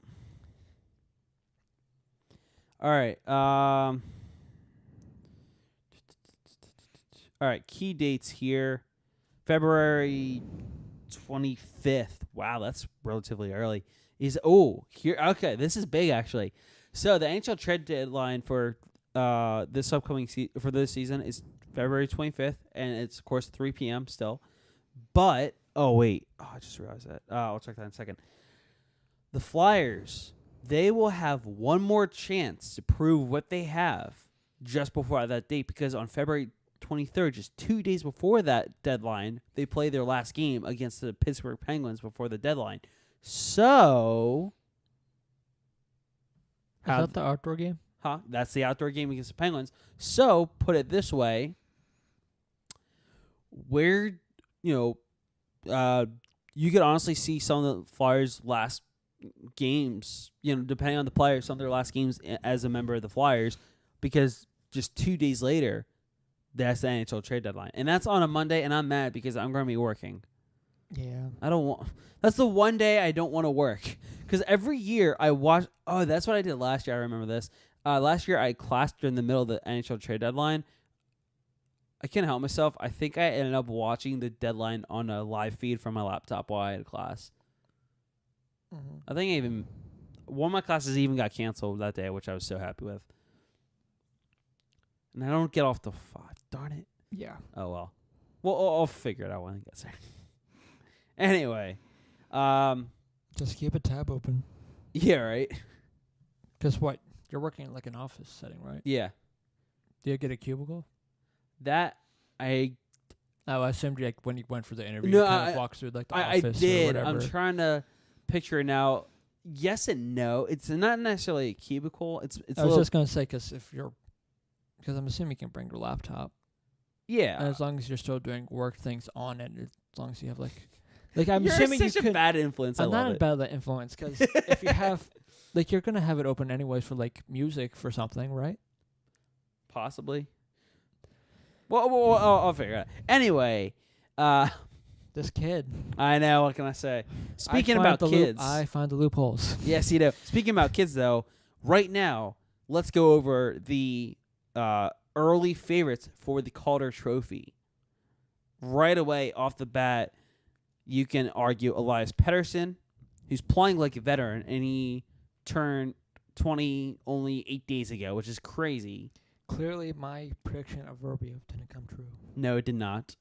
All right. All right. Key dates here. February 25th. Wow, that's relatively early. Here? Okay, this is big actually. So the NHL trade deadline for this upcoming for this season is February 25th, and it's of course 3 p.m. still. But I just realized that. I'll check that in a second. The Flyers, they will have one more chance to prove what they have just before that date, because on February 23rd, just 2 days before that deadline, they play their last game against the Pittsburgh Penguins before the deadline. So, is that the outdoor game? that's the outdoor game against the Penguins. So, put it this way, where, you could honestly see some of the Flyers' last games, depending on the players, some of their last games as a member of the Flyers, because just 2 days later, that's the NHL trade deadline. And that's on a Monday, and I'm mad because I'm going to be working. Yeah. I don't want. That's the one day I don't want to work. Because every year I watch. Oh, that's what I did last year. I remember this. Last year I classed during the middle of the NHL trade deadline. I can't help myself. I think I ended up watching the deadline on a live feed from my laptop while I had class. Mm-hmm. I think one of my classes even got canceled that day, which I was so happy with. And I don't get off till 5. Darn it. Yeah. Oh, well. Well, I'll figure it out when I get there. Anyway. Just keep a tab open. Yeah, right? Because what? You're working in like an office setting, right? Yeah. Do you get a cubicle? That, I I assumed when you went for the interview, No, you kind of walked through like the I office did. or whatever. I'm trying to picture it now. Yes and no. It's not necessarily a cubicle. It's I was just going to say, because I'm assuming you can bring your laptop. yeah. And as long as you're still doing work things on it, as long as you have I'm You're assuming such you a could. bad influence. I I'm love not it. about the influence, because if you have, you're going to have it open anyways for music for something, right? Possibly. Well, I'll figure it out. Anyway, This kid. I know. What can I say? Speaking I find about the kids. I find the loopholes. Yes, you know. Speaking about kids, though, right now, let's go over the early favorites for the Calder Trophy. Right away, off the bat, you can argue Elias Pettersson, who's playing like a veteran, and he turned 20 only 8 days ago, which is crazy. Clearly, my prediction of Rubio didn't come true. No, it did not.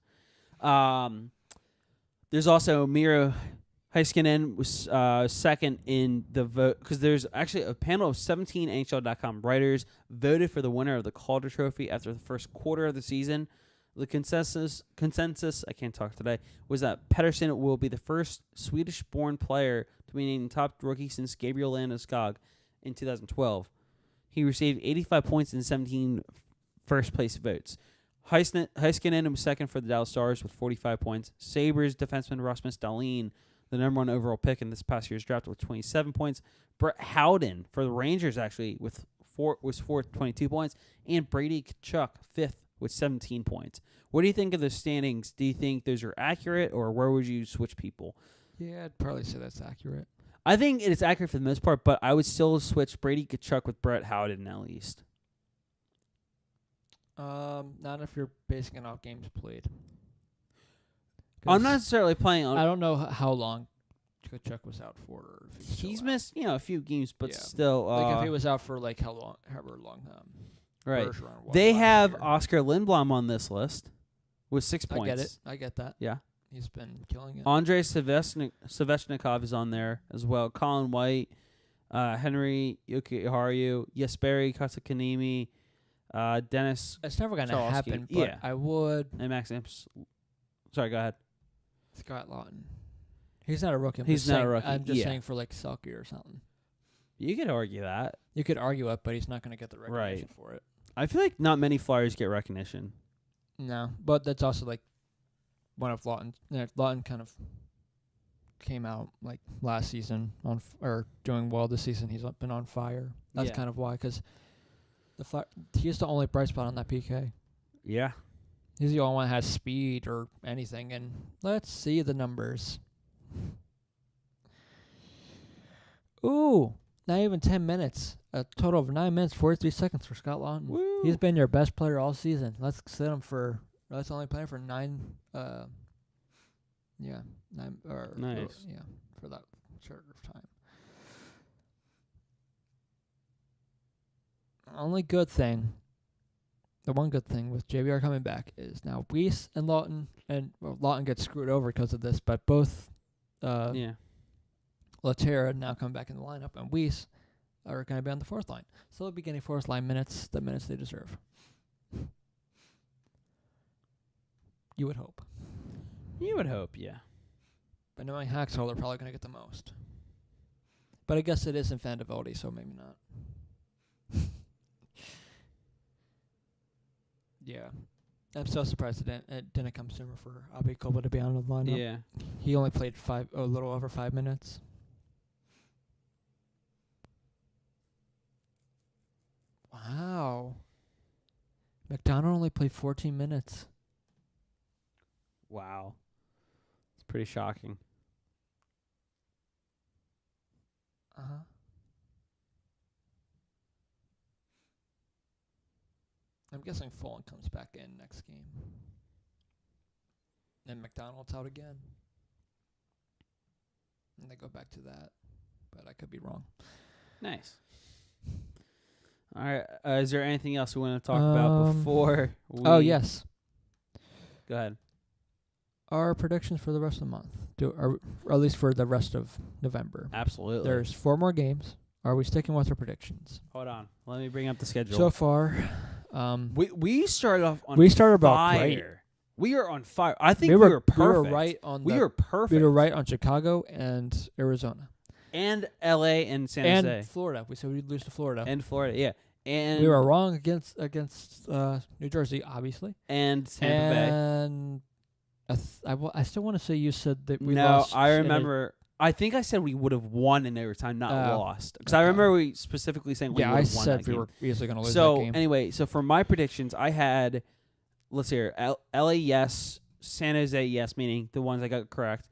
There's also Miro Heiskanen was second in the vote, because there's actually a panel of 17 NHL.com writers voted for the winner of the Calder Trophy after the first quarter of the season. The consensus, I can't talk today, was that Pettersson will be the first Swedish-born player to be named top rookie since Gabriel Landeskog in 2012. He received 85 points in 17 first-place votes. Heiskanen was second for the Dallas Stars with 45 points. Sabres defenseman Rasmus Dahlin, the number one overall pick in this past year's draft, with 27 points. Brett Howden for the Rangers, actually, was fourth, 22 points. And Brady Tkachuk, fifth, with 17 points. What do you think of the standings? Do you think those are accurate, or where would you switch people? Yeah, I'd probably say that's accurate. I think it is accurate for the most part, but I would still switch Brady Tkachuk with Brett Howden at least. Not if you're basing it off games played. I'm not necessarily playing on. I don't know how long Tkachuk was out for. Or if He's missed, a few games, but Yeah. still. Like if he was out for like however long. Right. Bergeron was They last have year. Oscar Lindblom on this list with 6 points. I get it. I get that. Yeah. He's been killing it. Andrei Svechnikov is on there as well. Colin White, Henry Yokiharu, Jesperi Kotkaniemi, Dennis. It's never going to Chalosky. happen, but Yeah. I would. And Max Imps. Sorry, go ahead. Scott Lawton. He's not a rookie. He's not a rookie, I'm just yeah. saying for like Selke or something. You could argue that. You could argue it, but he's not going to get the recognition for it. I feel like not many Flyers get recognition. No, but that's also like one of Lawton. Lawton kind of came out like last season or doing well this season. He's been on fire. That's Yeah. kind of why, because he's the only bright spot on that PK. Yeah. He's the only one that has speed or anything. And let's see the numbers. Ooh, not even 10 minutes. A total of 9 minutes, 43 seconds for Scott Lawton. Woo. He's been your best player all season. Let's sit him for. Let's only play him for 9. Yeah, 9. Nice. Yeah, for that short of time. Only good thing. The one good thing with JVR coming back is now Weiss and Lawton, and Lawton gets screwed over because of this, but both Yeah. Laterra now come back in the lineup, and Weiss are going to be on the fourth line. So they'll be getting fourth line minutes, the minutes they deserve. You would hope. You would hope, yeah. But knowing Haxall, they're probably going to get the most. But I guess it is infantibility, so maybe not. Yeah. I'm so surprised it didn't come sooner for Abi Koba to be on the lineup. Yeah. He only played a little over 5 minutes. Wow. McDonald only played 14 minutes. Wow. It's pretty shocking. Uh-huh. I'm guessing Fulton comes back in next game. And McDonald's out again. And they go back to that. But I could be wrong. Nice. All right. Is there anything else we want to talk about before we... Oh, yes. Go ahead. Our predictions for the rest of the month. Or at least for the rest of November. Absolutely. There's 4 more games. Are we sticking with our predictions? Hold on. Let me bring up the schedule. So far... we started off on we started about fire. great. We are on fire. I think we were perfect. We were right on. We were perfect. We were right on Chicago and Arizona and L.A. and San Jose and Florida. We said we'd lose to Florida and Florida. Yeah, and we were wrong against New Jersey, obviously, and Tampa Bay. And I still want to say you said that we no, lost. I remember. I think I said we would have won in overtime, not lost. Because I remember we specifically saying we would have won that game. we were easily going to lose so that game. Anyway, so for my predictions, I had, let's see here, LA yes, San Jose yes, meaning the ones I got correct.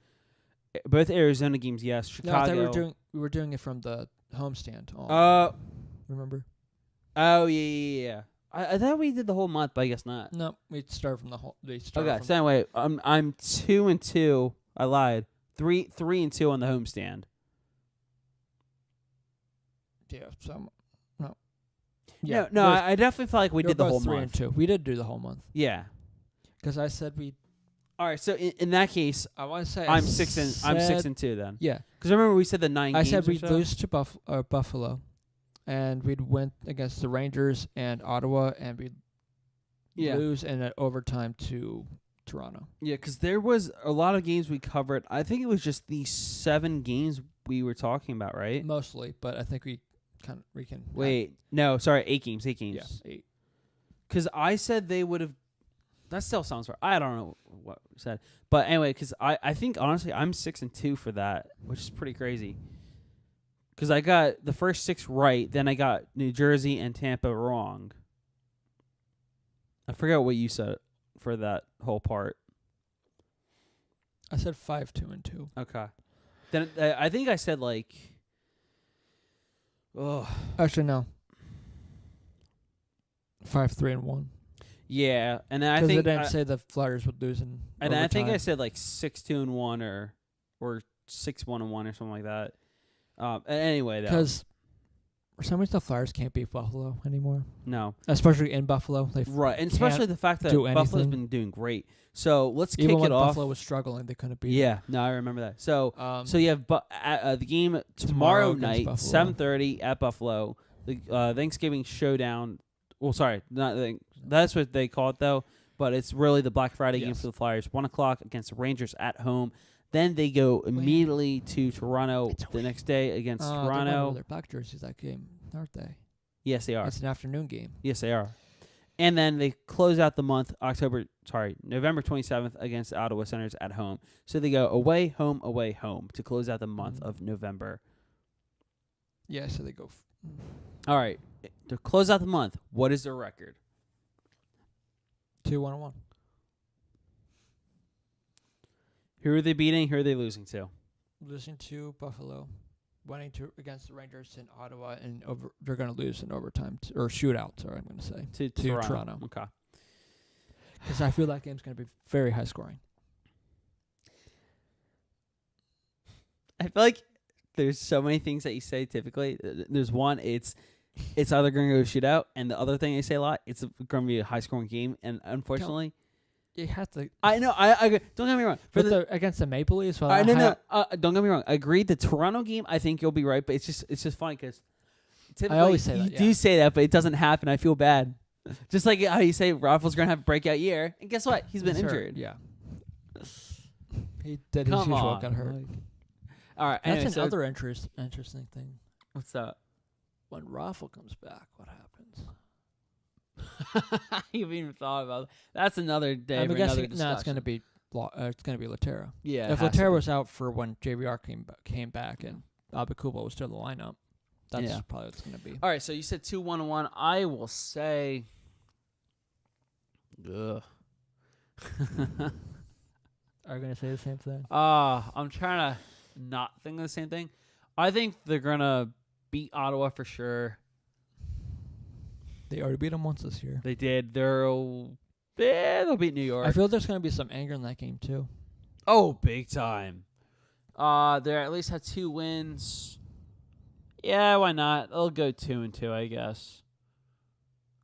Both Arizona games yes, Chicago. No, I thought we were doing it from the homestand. Remember? Oh yeah. I thought we did the whole month, but I guess not. No, we started from the whole. Okay, so anyway, I'm 2-2. I lied. 3-2 on the homestand. Yeah, so no. Yeah, no, I definitely felt like we did the whole 3 month. and 2. We did do the whole month. Yeah. Because I said we. All right, so in that case, I want to say I'm 6-2 then. Yeah, because I remember we said the 9 games. I said we'd or so. lose to Buffalo, and we'd win against the Rangers and Ottawa, and we'd lose in overtime to Toronto. Yeah, because there was a lot of games we covered. I think it was just these 7 games we were talking about, right? Mostly, but I think we can. Wait, no, sorry, 8 games. 8 games. Yeah, 8. Because I said they would have. That still sounds right. I don't know what we said, but anyway, because I think honestly I'm 6-2 for that, which is pretty crazy. Because I got the first 6 right, then I got New Jersey and Tampa wrong. I forgot what you said for that whole part. I said 5-2-2. Okay. Then I think I said like, Actually, no. 5-3-1. Yeah, and then I Because they think didn't say the Flyers would lose in and I think I overtime. said like 6-2-1 or 6-1-1 or something like that. Anyway, though, Because for some reason the Flyers can't beat Buffalo anymore, no, especially in Buffalo. They right, and especially the fact that do Buffalo's anything. been doing great. So let's even kick when it off. Buffalo was struggling, they couldn't beat. Yeah, no, I remember that. So them. so you have the game tomorrow night, 7:30 at Buffalo. The Thanksgiving showdown. Well, sorry, that's what they call it though. But it's really the Black Friday game for the Flyers. 1:00 against the Rangers at home. Then they go immediately to Toronto the next day against Toronto. They're wearing their black jerseys that game, aren't they? Yes, they are. It's an afternoon game. Yes, they are. And then they close out the month, November 27th against the Ottawa Senators at home. So they go away, home to close out the month of November. Yeah, so they go. All right. To close out the month, what is their record? 2-1-1. Who are they beating? Who are they losing to? Losing to Buffalo, winning against the Rangers in Ottawa, and they're going to lose in overtime or shootout. Sorry, I'm going to say to Toronto. Okay. Because I feel that game's going to be very high scoring. I feel like there's so many things that you say typically. There's one, it's either going to go shootout, and the other thing I say a lot, it's going to be a high scoring game, and unfortunately. You have to. I know. I don't get me wrong. Against the Maple Leafs, well, no. Don't get me wrong. I agree. The Toronto game, I think you'll be right, but it's just funny because typically I always say you that, do say that, but it doesn't happen. I feel bad. Just like how you say Raffle's going to have a breaking year, and guess what? He's been injured. Yeah. He did Come his usual, on. got hurt. All right. That's anyway, another interesting thing. What's that? When Raffle comes back, what happens? You haven't even thought about that. That's another day. I'm for guessing another discussion. it's going to be Laterra. Yeah. If Laterra was out for when JVR came back and Abakubo was still in the lineup, that's probably what it's going to be. All right. So you said 2-1-1. I will say. Ugh. Are you going to say the same thing? I'm trying to not think of the same thing. I think they're going to beat Ottawa for sure. They already beat them once this year. They did. They'll beat New York. I feel there's going to be some anger in that game, too. Oh, big time. They at least had 2 wins. Yeah, why not? They'll go 2-2, I guess.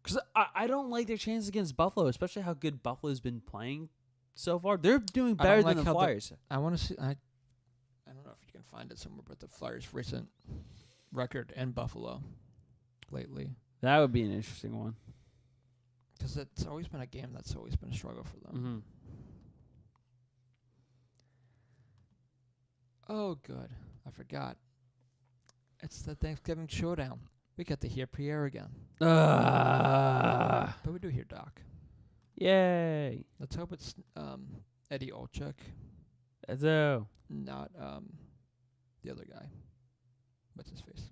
Because I don't like their chances against Buffalo, especially how good Buffalo's been playing so far. They're doing better than the Flyers. I want to see. I don't know if you can find it somewhere, but the Flyers' recent record in Buffalo lately. That would be an interesting one. Because it's always been a game that's always been a struggle for them. Mm-hmm. Oh, good. I forgot. It's the Thanksgiving showdown. We get to hear Pierre again. But we do hear Doc. Yay. Let's hope it's Eddie Olchuk. Edzo. Not the other guy. What's his face?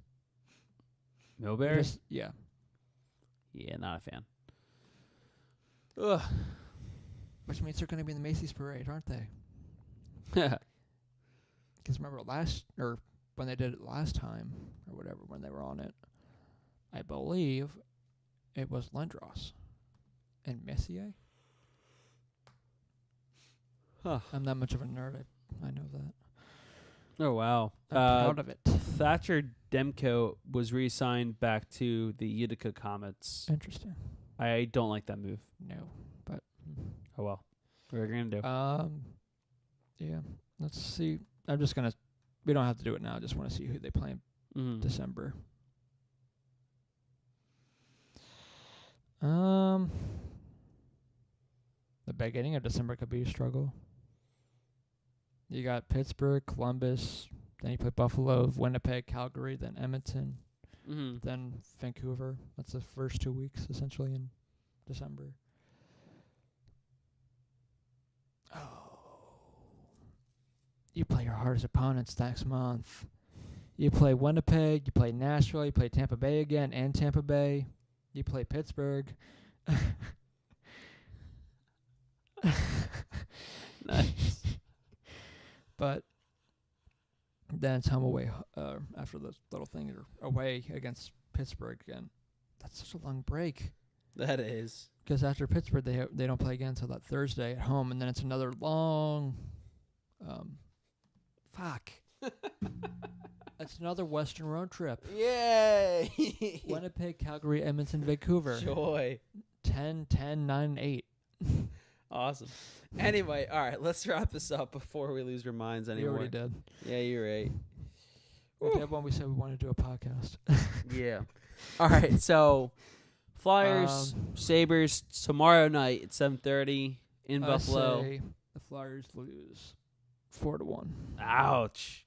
Milbury? Yeah. Yeah, not a fan. Ugh. Which means they're going to be in the Macy's parade, aren't they? Because remember when they did it last time, or whatever, when they were on it, I believe it was Lindros and Messier. Huh. I'm not much of a nerd. I know that. Oh, wow. I'm proud of it. Thatcher Demko was re-signed back to the Utica Comets. Interesting. I don't like that move. No, but oh well. What are we gonna do? Yeah. Let's see. I'm just gonna. We don't have to do it now. I just want to see who they play in December. The beginning of December could be a struggle. You got Pittsburgh, Columbus, then you play Buffalo, Winnipeg, Calgary, then Edmonton, then Vancouver. That's the first 2 weeks, essentially, in December. Oh. You play your hardest opponents next month. You play Winnipeg, you play Nashville, you play Tampa Bay again, and Tampa Bay. You play Pittsburgh. Nice. But Then it's home away after this little thing away against Pittsburgh, and that's such a long break. That is. Because after Pittsburgh, they don't play again until that Thursday at home, and then it's another long. It's another Western road trip. Yay! Winnipeg, Calgary, Edmonton, Vancouver. Joy. 10, 9, and 8. Awesome. Anyway, all right, let's wrap this up before we lose our minds We anymore. already did. Yeah, you're right. We did when we said we wanted to do a podcast. Yeah. All right, so Flyers, Sabres tomorrow night at 7:30 in Buffalo. I say the Flyers lose 4-1. Ouch.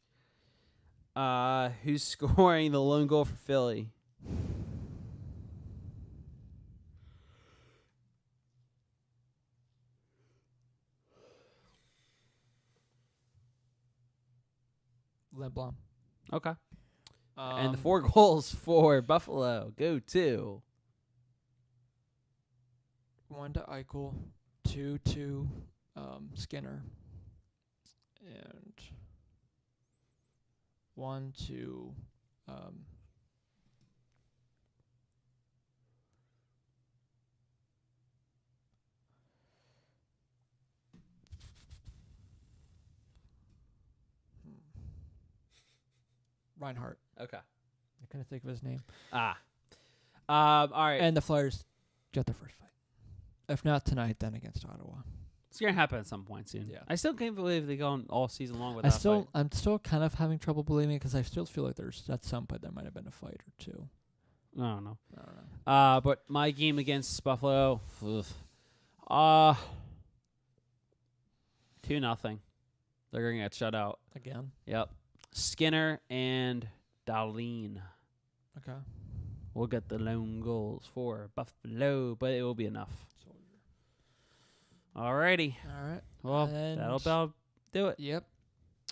Who's scoring the lone goal for Philly? LeBlanc. Okay. And the 4 goals for Buffalo go to 1 to Eichel, 2 to Skinner, and 1 to Reinhardt. Okay. I couldn't think of his name. All right. And the Flyers get their first fight. If not tonight, then against Ottawa. It's gonna happen at some point soon. Yeah. I still can't believe they go all season long without fight. I'm still kind of having trouble believing it because I still feel like there's at some point there might have been a fight or two. I don't know. I don't know. But my game against Buffalo, 2-0. They're gonna get shut out. Again. Yep. Skinner and Darlene Okay. will get the lone goals for Buffalo, but it will be enough. Alrighty. All right. Well, And that'll about do it. Yep.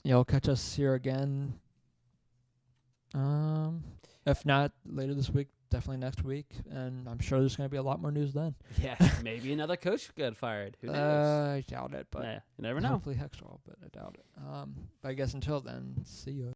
You'll catch us here again. If not later this week, definitely next week, and I'm sure there's going to be a lot more news then. Yeah, maybe another coach got fired. Who knows? I doubt it, but Yeah, you never know. hopefully Hextall, but I doubt it. But I guess until then, see you.